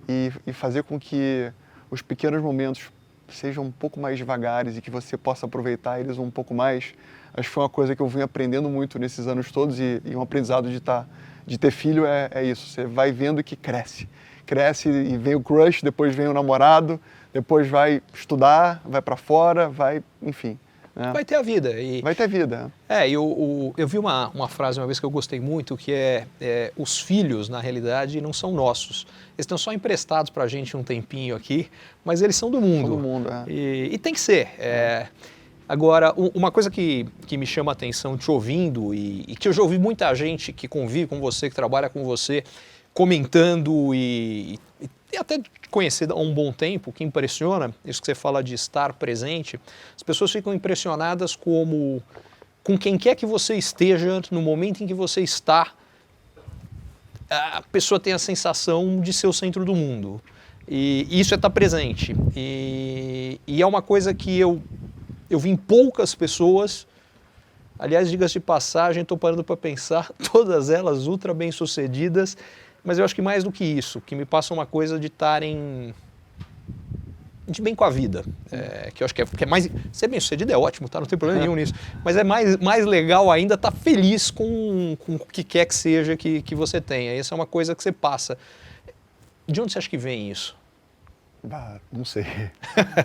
e fazer com que os pequenos momentos sejam um pouco mais devagares e que você possa aproveitar eles um pouco mais, acho que foi uma coisa que eu venho aprendendo muito nesses anos todos e um aprendizado de ter filho é isso, você vai vendo que cresce e vem o crush, depois vem o namorado, depois vai estudar, vai para fora, enfim. Né? Vai ter a vida. Vai ter vida. Eu vi uma frase uma vez que eu gostei muito, que os filhos, na realidade, não são nossos. Eles estão só emprestados para a gente um tempinho aqui, mas eles são do mundo. São do mundo, E tem que ser. Agora, uma coisa que me chama a atenção te ouvindo e que eu já ouvi muita gente que convive com você, que trabalha com você, comentando e até te conhecer há um bom tempo, que impressiona, isso que você fala de estar presente, as pessoas ficam impressionadas com quem quer que você esteja, no momento em que você está, a pessoa tem a sensação de ser o centro do mundo. E isso é estar presente. E é uma coisa que eu vi em poucas pessoas. Aliás, diga-se de passagem, estou parando para pensar, todas elas ultra bem-sucedidas, mas eu acho que mais do que isso, que me passa uma coisa de estarem de bem com a vida, que eu acho que é mais... Ser bem-sucedido é ótimo, tá? Não tem problema nenhum nisso, mas é mais legal ainda estar feliz com o que quer que seja que você tenha. Essa é uma coisa que você passa. De onde você acha que vem isso? Não sei,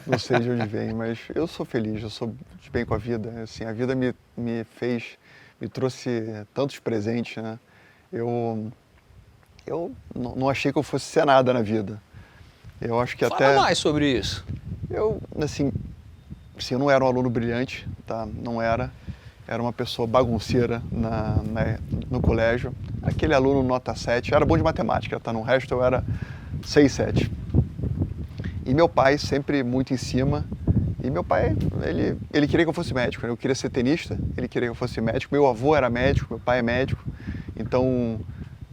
não sei de onde vem, mas eu sou feliz, eu sou de bem com a vida. Assim, a vida me trouxe tantos presentes, né? Eu não achei que eu fosse ser nada na vida. Eu acho que Fala mais sobre isso. Eu não era um aluno brilhante, tá? Não era. Era uma pessoa bagunceira no colégio. Aquele aluno nota 7, eu era bom de matemática, tá? No resto eu era 6, 7. E meu pai sempre muito em cima. E meu pai, ele queria que eu fosse médico, né? Eu queria ser tenista, ele queria que eu fosse médico. Meu avô era médico, meu pai é médico. Então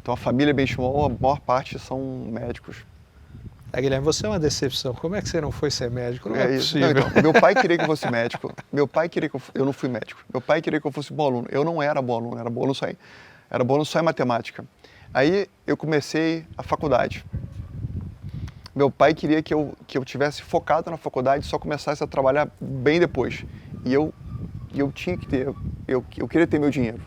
a família Benchimol, a maior parte são médicos. Guilherme, você é uma decepção. Como é que você não foi ser médico? Não é possível. Não, então, meu pai queria que eu fosse médico. Meu pai queria que eu não fui médico. Meu pai queria que eu fosse bom aluno. Eu não era bom aluno, era bom aluno só em matemática. Aí eu comecei a faculdade. Meu pai queria que eu tivesse focado na faculdade e só começasse a trabalhar bem depois. E eu tinha que ter, eu queria ter meu dinheiro.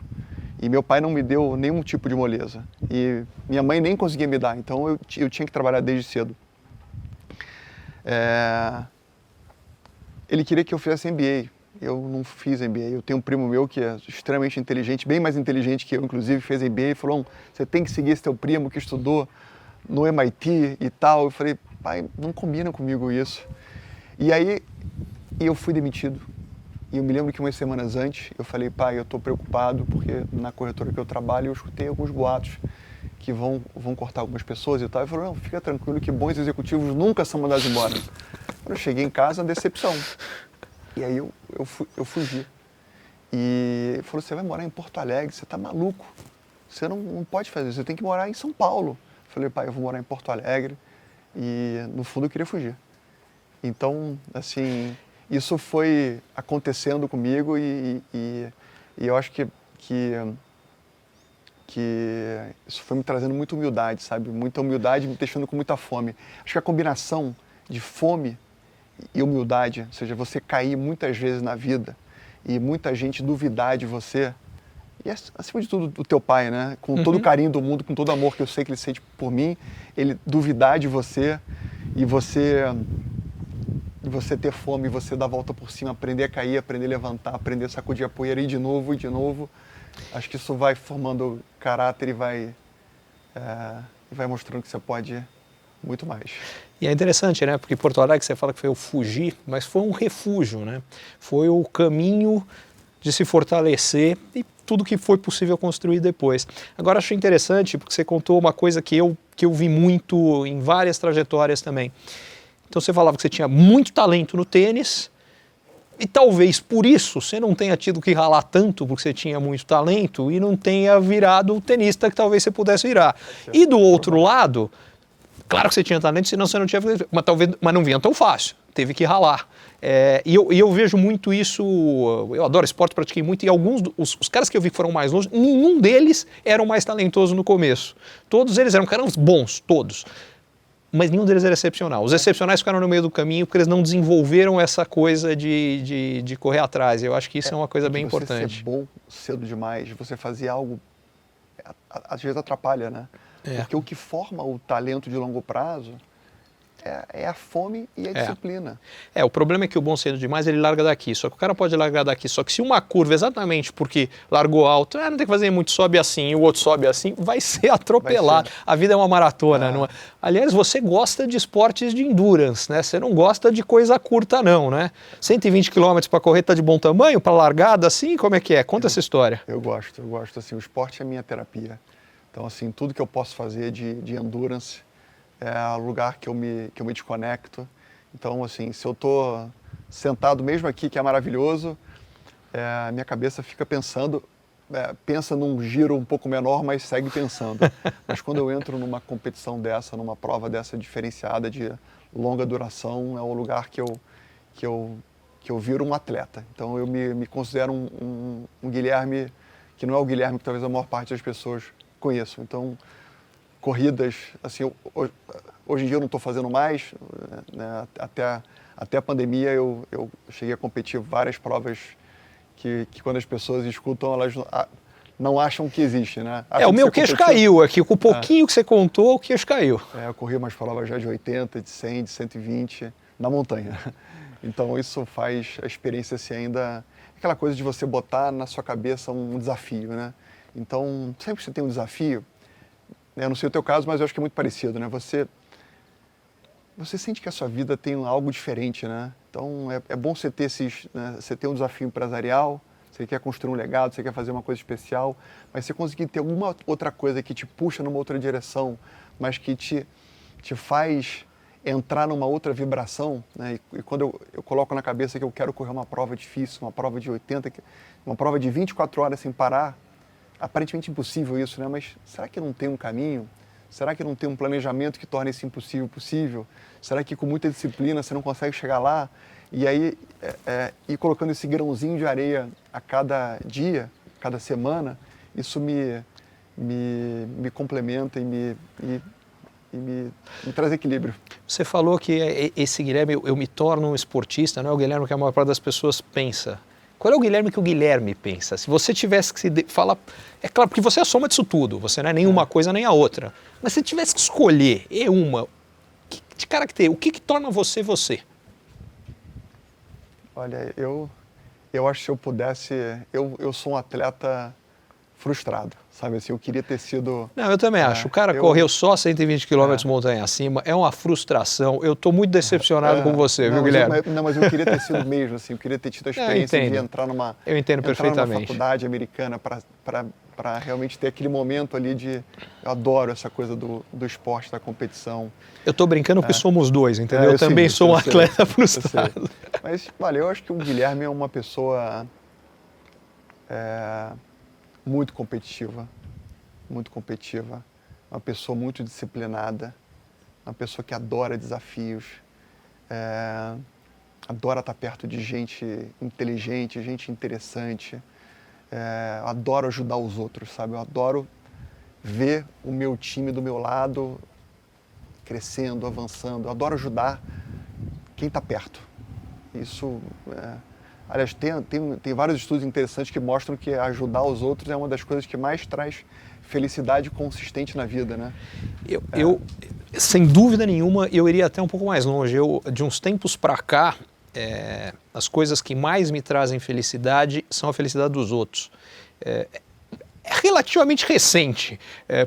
E meu pai não me deu nenhum tipo de moleza. E minha mãe nem conseguia me dar, então eu tinha que trabalhar desde cedo. Ele queria que eu fizesse MBA. Eu não fiz MBA. Eu tenho um primo meu que é extremamente inteligente, bem mais inteligente que eu, inclusive, fez MBA e falou: você tem que seguir esse teu primo que estudou no MIT e tal. Eu falei: pai, não combina comigo isso. E aí eu fui demitido. E eu me lembro que umas semanas antes eu falei: pai, eu estou preocupado porque na corretora que eu trabalho eu escutei alguns boatos que vão cortar algumas pessoas e tal. Ele falou: não, fica tranquilo que bons executivos nunca são mandados embora. Quando eu cheguei em casa, decepção. E aí eu fugi. E ele falou: você vai morar em Porto Alegre, você está maluco. Você não pode fazer isso, você tem que morar em São Paulo. Eu falei: pai, eu vou morar em Porto Alegre. E no fundo eu queria fugir. Então, assim, isso foi acontecendo comigo e eu acho que isso foi me trazendo muita humildade, sabe? Muita humildade, me deixando com muita fome. Acho que a combinação de fome e humildade, ou seja, você cair muitas vezes na vida e muita gente duvidar de você, e acima de tudo o teu pai, né? Com todo o carinho do mundo, com todo o amor que eu sei que ele sente por mim, ele duvidar de você e você ter fome, você dar a volta por cima, aprender a cair, aprender a levantar, aprender a sacudir a poeira e de novo. Acho que isso vai formando caráter e vai mostrando que você pode muito mais. E é interessante, né? Porque Porto Alegre você fala que foi o fugir, mas foi um refúgio, né? Foi o caminho de se fortalecer e tudo que foi possível construir depois. Agora acho interessante porque você contou uma coisa que eu vi muito em várias trajetórias também. Então você falava que você tinha muito talento no tênis e talvez por isso você não tenha tido que ralar tanto porque você tinha muito talento e não tenha virado o tenista que talvez você pudesse virar. E do outro lado, claro que você tinha talento, senão você não tinha, mas não vinha tão fácil, teve que ralar. E eu vejo muito isso, eu adoro esporte, pratiquei muito, e alguns, os caras que eu vi que foram mais longe, nenhum deles era o mais talentoso no começo. Todos eles eram caras bons, todos. Mas nenhum deles era excepcional. Os excepcionais ficaram no meio do caminho porque eles não desenvolveram essa coisa de correr atrás. Eu acho que isso é uma coisa bem importante. Você ser bom cedo demais, você fazer algo, às vezes atrapalha, né? Porque o que forma o talento de longo prazo é a fome e a disciplina. O problema é que o bom cedo demais, ele larga daqui. Só que o cara pode largar daqui. Só que se uma curva, exatamente porque largou alto, não tem que fazer muito, sobe assim, e o outro sobe assim, vai ser atropelado. A vida é uma maratona. Não é? Aliás, você gosta de esportes de endurance, né? Você não gosta de coisa curta, não, né? 120 km para correr tá de bom tamanho, para largada assim, como é que é? Conta essa história. Eu gosto. Assim, o esporte é a minha terapia. Então, assim, tudo que eu posso fazer de endurance é o lugar que eu me desconecto. Então, assim, se eu estou sentado mesmo aqui, que é maravilhoso, minha cabeça fica pensando, pensa num giro um pouco menor, mas segue pensando. Mas quando eu entro numa competição dessa, numa prova dessa diferenciada de longa duração, é o lugar que eu viro um atleta. Então, eu me considero um Guilherme que não é o Guilherme que talvez a maior parte das pessoas conheçam. Então, corridas, assim, hoje em dia eu não estou fazendo mais, né? Até a pandemia eu cheguei a competir várias provas que quando as pessoas escutam, elas não acham que existe, né? O meu queixo caiu aqui, com o pouquinho que você contou, o queixo caiu. Eu corri umas provas já de 80, de 100, de 120, na montanha. Então isso faz a experiência assim ainda, aquela coisa de você botar na sua cabeça um desafio, né? Então, sempre que você tem um desafio, eu não sei o teu caso, mas eu acho que é muito parecido, né? Você sente que a sua vida tem algo diferente, né? Então, é bom você ter você ter um desafio empresarial, você quer construir um legado, você quer fazer uma coisa especial, mas você conseguir ter alguma outra coisa que te puxa numa outra direção, mas que te faz entrar numa outra vibração, né? E quando eu coloco na cabeça que eu quero correr uma prova difícil, uma prova de 80, uma prova de 24 horas sem parar, aparentemente impossível isso, né? Mas será que não tem um caminho? Será que não tem um planejamento que torne esse impossível possível? Será que com muita disciplina você não consegue chegar lá? E aí, ir colocando esse grãozinho de areia a cada dia, cada semana, isso me complementa e me traz equilíbrio. Você falou que esse Guilherme, eu me torno um esportista, não é o Guilherme que a maior parte das pessoas pensa. Qual é o Guilherme que o Guilherme pensa? Se você tivesse que falar... É claro, porque você é a soma disso tudo, você não é nem uma coisa nem a outra. Mas se você tivesse que escolher uma, de característica, o que torna você você? Olha, eu acho que se eu pudesse... Eu sou um atleta frustrado, sabe? Assim, eu queria ter sido... Não, eu também acho. O cara correu só 120 km montanha acima, é uma frustração. Eu estou muito decepcionado com você, viu, Guilherme? Mas eu queria ter sido mesmo, assim, eu queria ter tido a experiência de entrar numa faculdade americana para realmente ter aquele momento ali de... Eu adoro essa coisa do esporte, da competição. Eu estou brincando porque somos dois, entendeu? Eu também sou um atleta frustrado. Mas, olha, eu acho que o Guilherme é uma pessoa... muito competitiva, uma pessoa muito disciplinada, uma pessoa que adora desafios, adora estar perto de gente inteligente, gente interessante, adoro ajudar os outros, sabe? Eu adoro ver o meu time do meu lado crescendo, avançando, eu adoro ajudar quem está perto. Isso aliás, tem vários estudos interessantes que mostram que ajudar os outros é uma das coisas que mais traz felicidade consistente na vida, né? Eu sem dúvida nenhuma, eu iria até um pouco mais longe. De uns tempos para cá, as coisas que mais me trazem felicidade são a felicidade dos outros. É relativamente recente.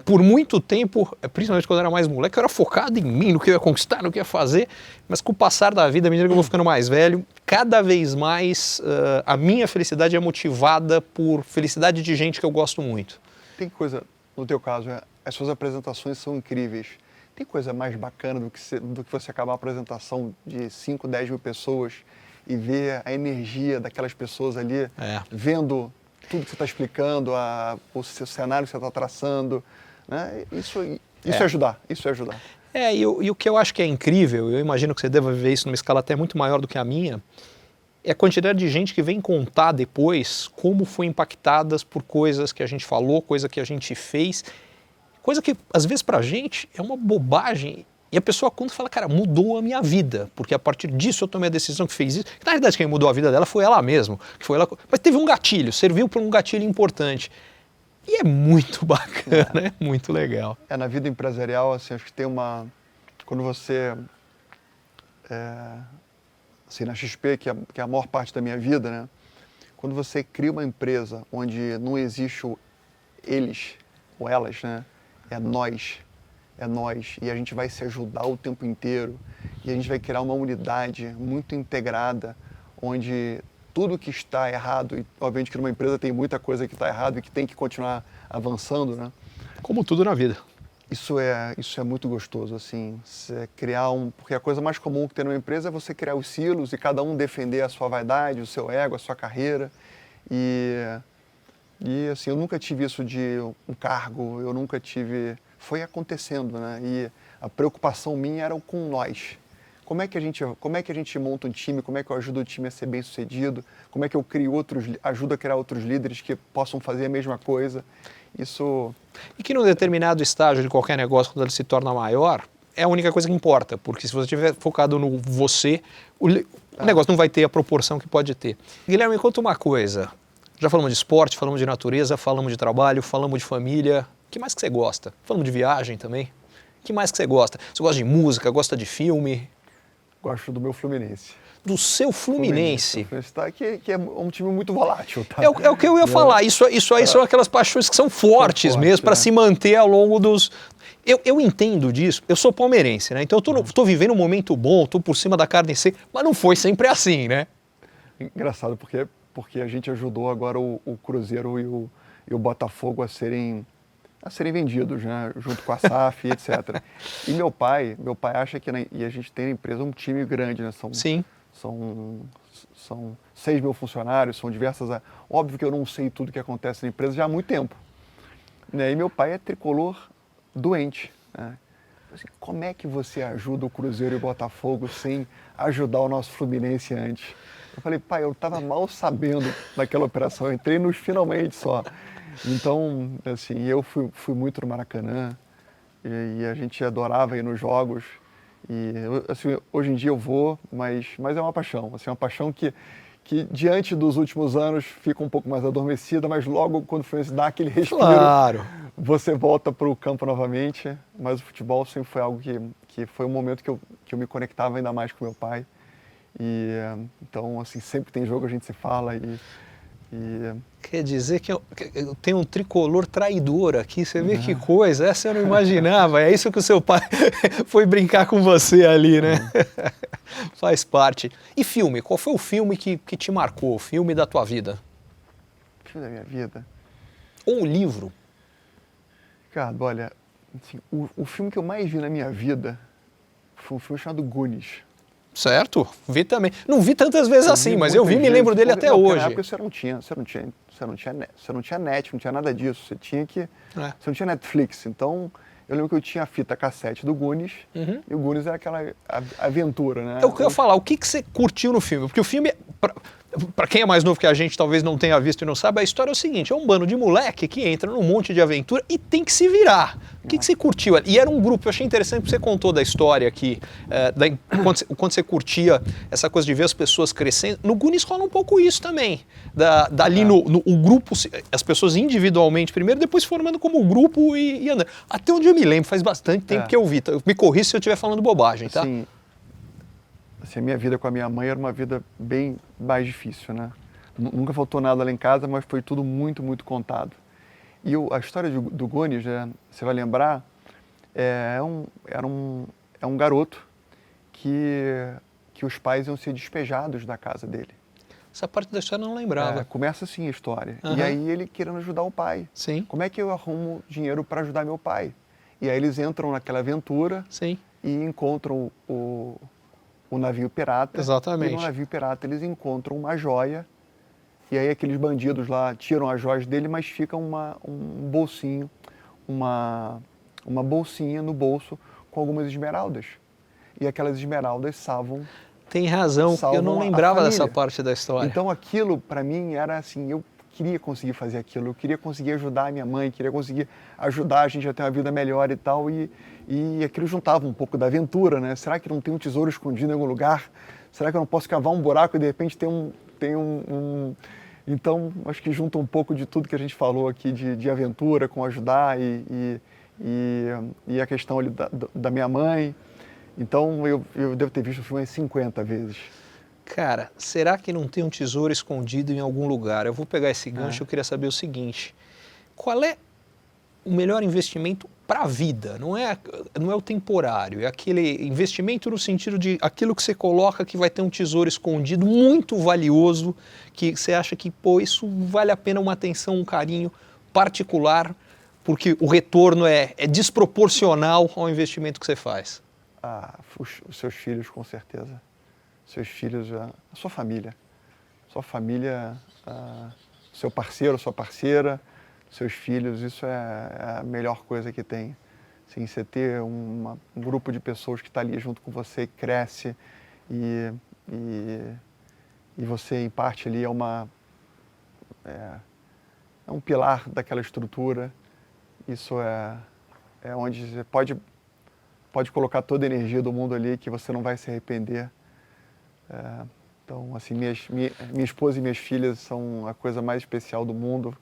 Por muito tempo, principalmente quando eu era mais moleque, eu era focado em mim, no que eu ia conquistar, no que eu ia fazer, mas com o passar da vida, à medida que eu vou ficando mais velho, cada vez mais a minha felicidade é motivada por felicidade de gente que eu gosto muito. Tem coisa, no teu caso, as suas apresentações são incríveis. Tem coisa mais bacana do que você acabar a apresentação de 5, 10 mil pessoas e ver a energia daquelas pessoas ali, vendo tudo que você está explicando, o seu cenário que você está traçando, né? Isso é ajudar, isso é ajudar. E o que eu acho que é incrível, eu imagino que você deva ver isso numa escala até muito maior do que a minha, é a quantidade de gente que vem contar depois como foi impactadas por coisas que a gente falou, coisa que a gente fez, coisa que às vezes pra gente é uma bobagem. E a pessoa conta e fala, cara, mudou a minha vida, porque a partir disso eu tomei a decisão que fez isso. Na realidade, quem mudou a vida dela foi ela mesma, mas teve um gatilho, serviu para um gatilho importante. E é muito bacana, é muito legal. Na vida empresarial, assim, acho que tem quando você assim, na XP, que é a maior parte da minha vida, né? Quando você cria uma empresa onde não existe o eles ou elas, né? É nós, e a gente vai se ajudar o tempo inteiro, e a gente vai criar uma unidade muito integrada, onde tudo que está errado, e obviamente que numa empresa tem muita coisa que está errado e que tem que continuar avançando, né? Como tudo na vida. Isso é muito gostoso, assim, você criar porque a coisa mais comum que tem numa empresa é você criar os silos e cada um defender a sua vaidade, o seu ego, a sua carreira. E assim, eu nunca tive isso de um cargo, eu nunca tive... Foi acontecendo, né? E a preocupação minha era com nós. Como é que a gente monta um time, como é que eu ajudo o time a ser bem sucedido, como é que eu ajudo a criar outros líderes que possam fazer a mesma coisa. Isso... E que num determinado estágio de qualquer negócio, quando ele se torna maior, é a única coisa que importa, porque se você estiver focado no você, o negócio não vai ter a proporção que pode ter. Guilherme, me conta uma coisa. Já falamos de esporte, falamos de natureza, falamos de trabalho, falamos de família. O que mais que você gosta? Falamos de viagem também. O que mais que você gosta? Você gosta de música, gosta de filme? Gosto do meu Fluminense. Do seu Fluminense. Que é um time muito volátil. Tá? É o que eu ia falar. Isso aí são aquelas paixões que são fortes mesmo para se manter ao longo dos... Eu entendo disso. Eu sou palmeirense, né? Então eu tô vivendo um momento bom, tô por cima da carne seca, mas não foi sempre assim, né? Engraçado, porque a gente ajudou agora o Cruzeiro e o Botafogo a serem vendidos, né? Junto com a SAF, etc. E meu pai acha que e a gente tem na empresa um time grande, né? Sim. São 6 mil funcionários, são diversas... Óbvio que eu não sei tudo que acontece na empresa já há muito tempo. Né? E meu pai é tricolor doente. Né? Assim, como é que você ajuda o Cruzeiro e o Botafogo sem ajudar o nosso Fluminense antes? Eu falei, pai, eu estava mal sabendo daquela operação, eu entrei nos finalmente só. Então, assim, eu fui muito no Maracanã e a gente adorava ir nos jogos. E assim, hoje em dia eu vou, mas é uma paixão. Assim, uma paixão que diante dos últimos anos fica um pouco mais adormecida, mas logo quando o Fluminense dá aquele respiro, claro, você volta para o campo novamente. Mas o futebol sempre foi algo que foi um momento que eu me conectava ainda mais com meu pai. E então, assim, sempre tem jogo, a gente se fala Quer dizer que eu tenho um tricolor traidor aqui, você vê que coisa, essa eu não imaginava, é isso que o seu pai foi brincar com você ali, né? Faz parte. E filme, qual foi o filme que te marcou, o filme da tua vida? O filme da minha vida? Ou um livro? Ricardo, olha, assim, o filme que eu mais vi na minha vida foi um filme chamado Goonies. Certo, vi também. Não vi tantas vezes assim, mas eu vi e me lembro dele até hoje. Na época você não tinha net, não tinha nada disso. Você não tinha Netflix. Então, eu lembro que eu tinha a fita cassete do Goonies, e o Goonies era aquela aventura, né? É o que eu ia falar, o que você curtiu no filme? Porque o filme, para quem é mais novo que a gente, talvez não tenha visto e não sabe, a história é o seguinte, é um bando de moleque que entra num monte de aventura e tem que se virar. O que você curtiu? E era um grupo, eu achei interessante que você contou da história aqui, quando você curtia essa coisa de ver as pessoas crescendo. No Goonies rola um pouco isso também, dali o grupo, as pessoas individualmente primeiro, depois formando como grupo e andando. Até onde eu me lembro, faz bastante tempo que eu vi, me corri se eu estiver falando bobagem, tá? Assim, a minha vida com a minha mãe era uma vida bem mais difícil, né? Nunca faltou nada lá em casa, mas foi tudo muito, muito contado. E a história do Goonies, né, você vai lembrar, era um garoto que os pais iam ser despejados da casa dele. Essa parte da história eu não lembrava. Começa assim a história. E aí ele querendo ajudar o pai. Sim. Como é que eu arrumo dinheiro para ajudar meu pai? E aí eles entram naquela aventura. Sim. E encontram o navio pirata. Exatamente. E no navio pirata eles encontram uma joia. E aí aqueles bandidos lá tiram as joias dele, mas fica um bolsinho, uma bolsinha no bolso com algumas esmeraldas. E aquelas esmeraldas salvam. Tem razão, eu não lembrava dessa parte da história. Então aquilo para mim era assim, eu queria conseguir fazer aquilo, eu queria conseguir ajudar a minha mãe, queria conseguir ajudar a gente a ter uma vida melhor e tal. E aquilo juntava um pouco da aventura, né? Será que não tem um tesouro escondido em algum lugar? Será que eu não posso cavar um buraco e de repente tem um... Então, acho que junta um pouco de tudo que a gente falou aqui de aventura, com ajudar e a questão ali da minha mãe. Então eu devo ter visto o filme umas 50 vezes. Cara, será que não tem um tesouro escondido em algum lugar? Eu vou pegar esse gancho, eu queria saber o seguinte, qual é o melhor investimento para a vida? Não é o temporário, é aquele investimento no sentido de aquilo que você coloca que vai ter um tesouro escondido muito valioso, que você acha que, pô, isso vale a pena uma atenção, um carinho particular, porque o retorno é desproporcional ao investimento que você faz. Os seus filhos, com certeza. Seus filhos, a sua família. Sua família, seu parceiro, sua parceira, seus filhos, isso é a melhor coisa que tem. Assim, você ter um grupo de pessoas que está ali junto com você, cresce e você, em parte, ali é um pilar daquela estrutura. Isso é onde você pode colocar toda a energia do mundo ali, que você não vai se arrepender. Então, assim, minha esposa e minhas filhas são a coisa mais especial do mundo.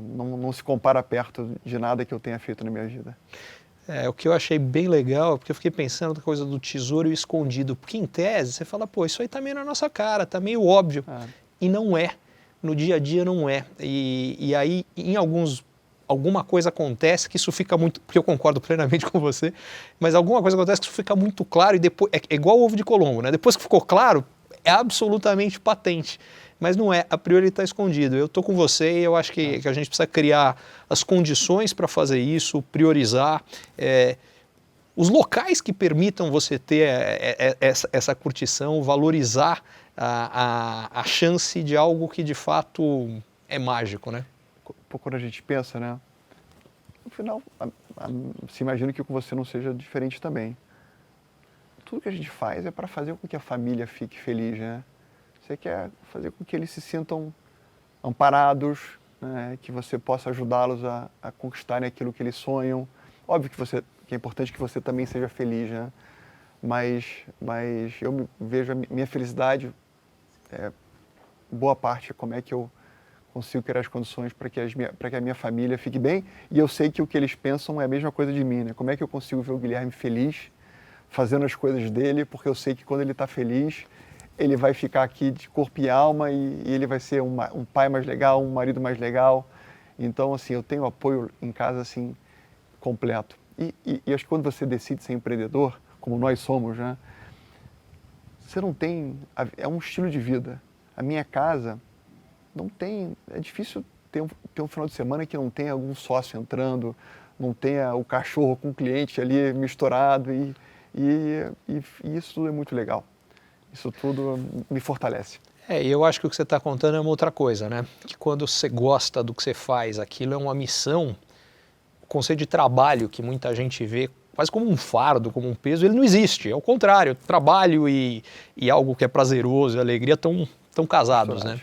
Não se compara perto de nada que eu tenha feito na minha vida. O que eu achei bem legal, porque eu fiquei pensando na coisa do tesouro escondido, porque em tese você fala, pô, isso aí tá meio na nossa cara, tá meio óbvio, e não é, no dia a dia não é, e aí em alguma coisa acontece que isso fica muito, porque eu concordo plenamente com você, mas alguma coisa acontece que isso fica muito claro e depois, é igual o ovo de Colombo, né? Depois que ficou claro, é absolutamente patente. Mas não é, a priori está escondido. Eu estou com você e eu acho que a gente precisa criar as condições para fazer isso, priorizar os locais que permitam você ter essa curtição, valorizar a chance de algo que de fato é mágico, né? Quando a gente pensa, né? No final, se imagina que com você não seja diferente também. Tudo que a gente faz é para fazer com que a família fique feliz, né? Você quer fazer com que eles se sintam amparados, né? Que você possa ajudá-los a conquistarem aquilo que eles sonham. Óbvio que é importante que você também seja feliz, né? Mas eu vejo a minha felicidade, boa parte, como é que eu consigo criar as condições para que a minha família fique bem. E eu sei que o que eles pensam é a mesma coisa de mim, né? Como é que eu consigo ver o Guilherme feliz, fazendo as coisas dele, porque eu sei que quando ele está feliz, ele vai ficar aqui de corpo e alma e ele vai ser um pai mais legal, um marido mais legal. Então, assim, eu tenho apoio em casa, assim, completo. E acho que quando você decide ser empreendedor, como nós somos, né? Você não tem... É um estilo de vida. A minha casa não tem... É difícil ter um final de semana que não tenha algum sócio entrando, não tenha o cachorro com o cliente ali misturado e isso tudo é muito legal. Isso tudo me fortalece. E eu acho que o que você está contando é uma outra coisa, né? Que quando você gosta do que você faz, aquilo é uma missão, o conceito de trabalho que muita gente vê quase como um fardo, como um peso, ele não existe. É o contrário, trabalho e algo que é prazeroso e alegria estão casados, né?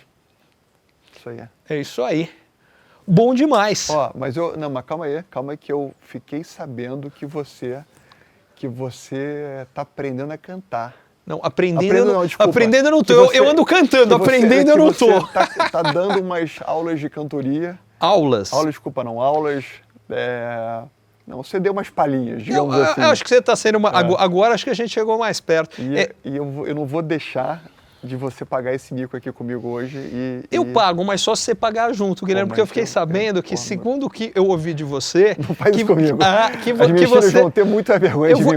Isso aí. É isso aí. Bom demais. Mas calma aí que eu fiquei sabendo que você está aprendendo a cantar. Não, aprendendo eu não tô. Eu ando cantando, aprendendo eu não tô. Você tá dando umas aulas de cantoria. Aulas? Desculpa, não, aulas. Não, você deu umas palhinhas, digamos assim. Eu acho que você está sendo agora acho que a gente chegou mais perto. E eu não vou deixar de você pagar esse mico aqui comigo hoje. Eu pago, mas só se você pagar junto, Guilherme, porque eu fiquei sabendo que, segundo o que eu ouvi de você... Não faz isso comigo. As minhas filhas vão ter muita vergonha de mim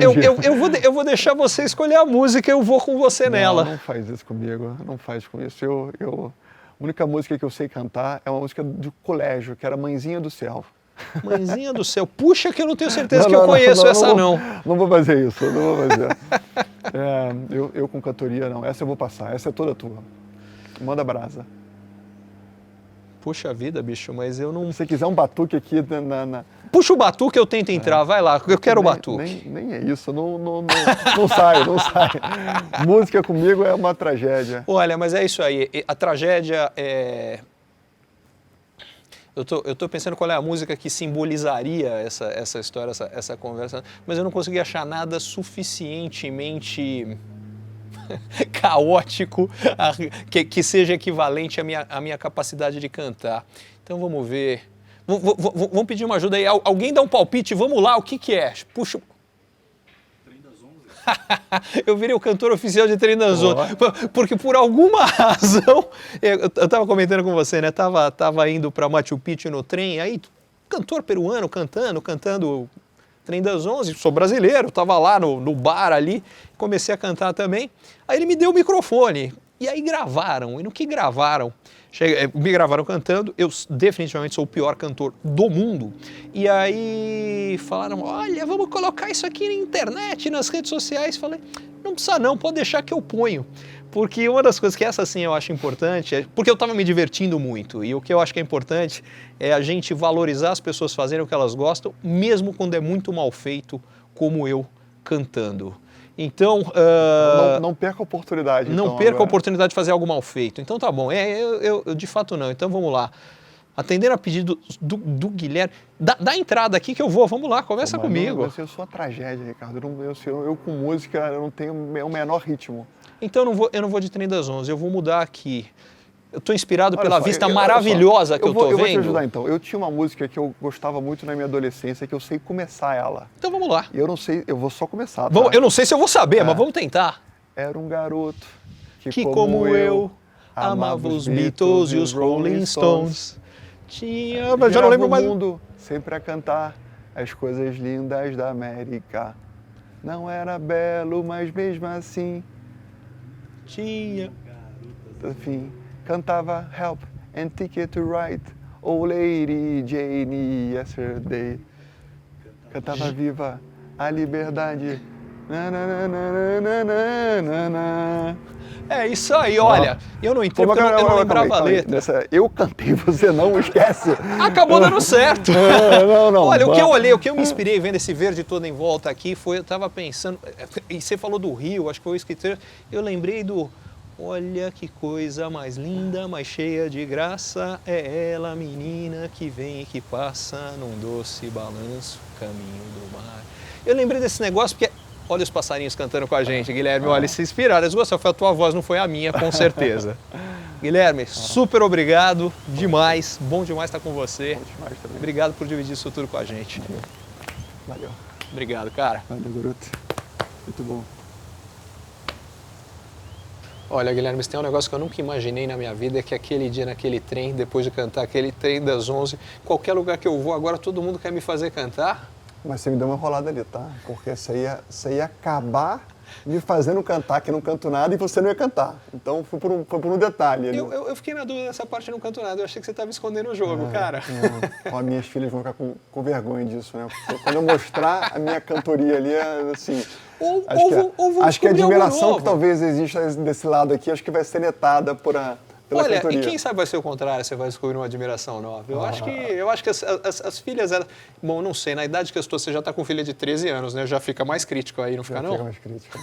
eu vou deixar você escolher a música e eu vou com você nela. Não faz isso comigo, não faz com isso. A única música que eu sei cantar é uma música do colégio, que era Mãezinha do Céu. Mãezinha do Céu. Puxa, que eu não tenho certeza que eu conheço essa, não. Não vou fazer isso, não vou fazer. Eu com cantoria, não. Essa eu vou passar, essa é toda tua. Manda brasa. Puxa vida, bicho, mas eu não... Se você quiser um batuque aqui Puxa o batuque, eu tento entrar, vai lá, eu quero o batuque. Nem é isso, não sai. Música comigo é uma tragédia. Olha, mas é isso aí, a tragédia é... Eu tô pensando qual é a música que simbolizaria essa história, essa conversa, mas eu não consegui achar nada suficientemente caótico que seja equivalente à minha capacidade de cantar. Então vamos ver. Vamos pedir uma ajuda aí. Alguém dá um palpite? Vamos lá, o que é? Puxa. Trem das Eu virei o cantor oficial de Trem-das-Onze. Porque por alguma razão, eu estava comentando com você, né? Tava indo para Machu Picchu no trem, aí cantor peruano cantando Trem-das-Onze, sou brasileiro, estava lá no bar ali, comecei a cantar também. Aí ele me deu o microfone, e aí gravaram, e no que gravaram? Me gravaram cantando, eu definitivamente sou o pior cantor do mundo. E aí falaram, olha, vamos colocar isso aqui na internet, nas redes sociais. Falei, não precisa não, pode deixar que eu ponho. Porque uma das coisas que essa sim eu acho importante, porque eu estava me divertindo muito, e o que eu acho que é importante é a gente valorizar as pessoas fazerem o que elas gostam, mesmo quando é muito mal feito, como eu cantando. Então... não perca a oportunidade. Não então, perca agora. a oportunidade de fazer algo mal feito. Então tá bom, eu de fato não. Então vamos lá. Atendendo a pedido do Guilherme, dá entrada aqui que eu vou, vamos lá, conversa comigo. Eu sou uma tragédia, Ricardo. Eu com música eu não tenho o menor ritmo. Então eu não vou de Trem-das-Onze, eu vou mudar aqui. Eu estou inspirado pela vista maravilhosa que eu estou vendo. Eu vou te ajudar então. Eu tinha uma música que eu gostava muito na minha adolescência, que eu sei começar ela. Então vamos lá. E eu não sei, eu vou só começar, tá? Eu não sei se eu vou saber, mas vamos tentar. Era um garoto que como eu, amava os Beatles e os Rolling Stones. Mas já não lembro mais. Mundo sempre a cantar as coisas lindas da América. Não era belo, mas mesmo assim... Enfim, cantava Help and Ticket to Ride, Oh Lady Jane Yesterday. Cantava Viva a Liberdade. É isso aí, olha, eu não entendo porque eu não lembrava a letra. Eu cantei, você não esquece. Acabou dando certo. Não. Olha, o que eu olhei, o que eu me inspirei vendo esse verde todo em volta aqui, foi, eu tava pensando, e você falou do Rio, acho que foi o escritor, eu lembrei do, olha que coisa mais linda, mais cheia de graça, é ela, menina, que vem e que passa num doce balanço, caminho do mar. Eu lembrei desse negócio porque... Olha os passarinhos cantando com a gente, Guilherme. Olha, se inspiraram. Eles gostaram, foi a tua voz, não foi a minha, com certeza. Guilherme, super obrigado, demais. Bom demais estar com você. Bom demais também. Obrigado por dividir isso tudo com a gente. Valeu. Obrigado, cara. Valeu, garoto. Muito bom. Olha, Guilherme, se tem um negócio que eu nunca imaginei na minha vida, é que aquele dia naquele trem, depois de cantar aquele Trem-das-Onze, qualquer lugar que eu vou, agora todo mundo quer me fazer cantar. Mas você me deu uma enrolada ali, tá? Porque você ia acabar me fazendo cantar, que eu não canto nada, e você não ia cantar. Então foi por um detalhe ali. Eu fiquei na dúvida dessa parte, eu não canto nada. Eu achei que você estava escondendo o jogo, cara. Não. Ó, minhas filhas vão ficar com vergonha disso, né? Porque quando eu mostrar a minha cantoria ali, assim... Acho que a admiração que talvez exista desse lado aqui, acho que vai ser netada pela cantoria. E quem sabe vai ser o contrário, você vai descobrir uma admiração nova. Eu acho que as filhas, bom, não sei, na idade que eu estou, você já está com filha de 13 anos, né? Já fica mais crítico aí, não fica não? Fica mais crítico.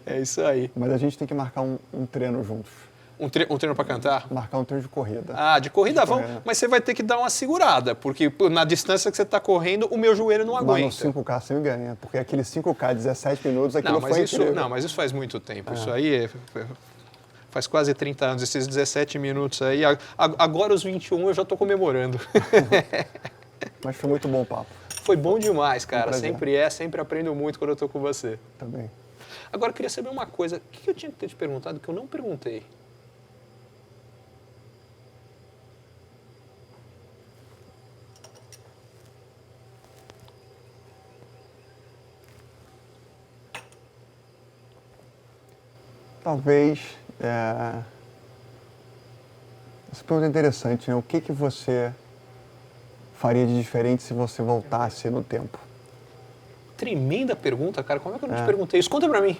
É isso aí. Mas a gente tem que marcar um treino juntos. Um treino para cantar? Marcar um treino de corrida. Ah, de corrida vamos, mas você vai ter que dar uma segurada, porque na distância que você está correndo, o meu joelho não aguenta. Mas no 5K você me ganha, porque aquele 5K, 17 minutos, aquilo foi incrível. Não, mas isso faz muito tempo. Isso aí faz quase 30 anos, esses 17 minutos aí. Agora os 21 eu já estou comemorando. Mas foi muito bom o papo. Foi bom demais, cara. Sempre aprendo muito quando eu estou com você. Também. Agora eu queria saber uma coisa. O que eu tinha que ter te perguntado que eu não perguntei? Talvez... Essa pergunta é interessante, né? O que você faria de diferente se você voltasse no tempo? Tremenda pergunta, cara. Como é que eu não te perguntei isso? Conta pra mim.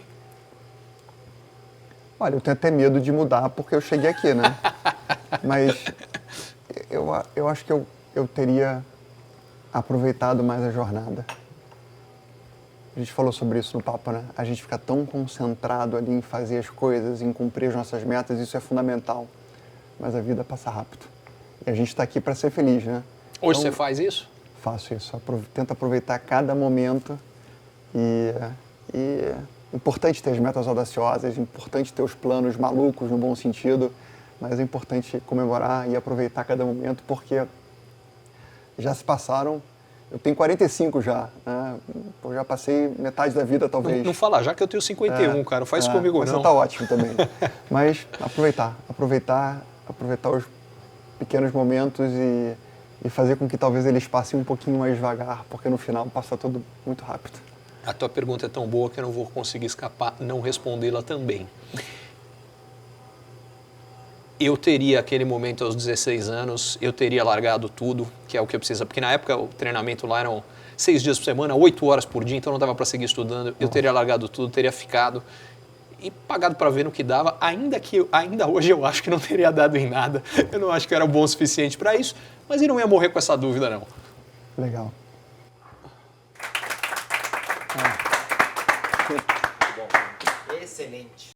Olha, eu tenho até medo de mudar porque eu cheguei aqui, né? Mas eu acho que eu teria aproveitado mais a jornada. A gente falou sobre isso no papo, né? A gente fica tão concentrado ali em fazer as coisas, em cumprir as nossas metas, isso é fundamental. Mas a vida passa rápido. E a gente está aqui para ser feliz, né? Hoje então, você faz isso? Faço isso. Tento aproveitar cada momento e é importante ter as metas audaciosas, é importante ter os planos malucos no bom sentido, mas é importante comemorar e aproveitar cada momento porque já se passaram Eu tenho 45 já, né? Eu já passei metade da vida, talvez. Não fala já que eu tenho 51, cara. Não faz isso comigo, mas não. Você tá ótimo também. Mas aproveitar os pequenos momentos e fazer com que talvez eles passem um pouquinho mais devagar, porque no final passa tudo muito rápido. A tua pergunta é tão boa que eu não vou conseguir escapar não respondê-la também. Eu teria aquele momento aos 16 anos, eu teria largado tudo, que é o que eu precisava, porque na época o treinamento lá eram 6 dias por semana, 8 horas por dia, então não dava para seguir estudando. Eu teria largado tudo, teria ficado e pagado para ver no que dava, ainda hoje eu acho que não teria dado em nada. Eu não acho que eu era bom o suficiente para isso, mas eu não ia morrer com essa dúvida, não. Legal. Excelente.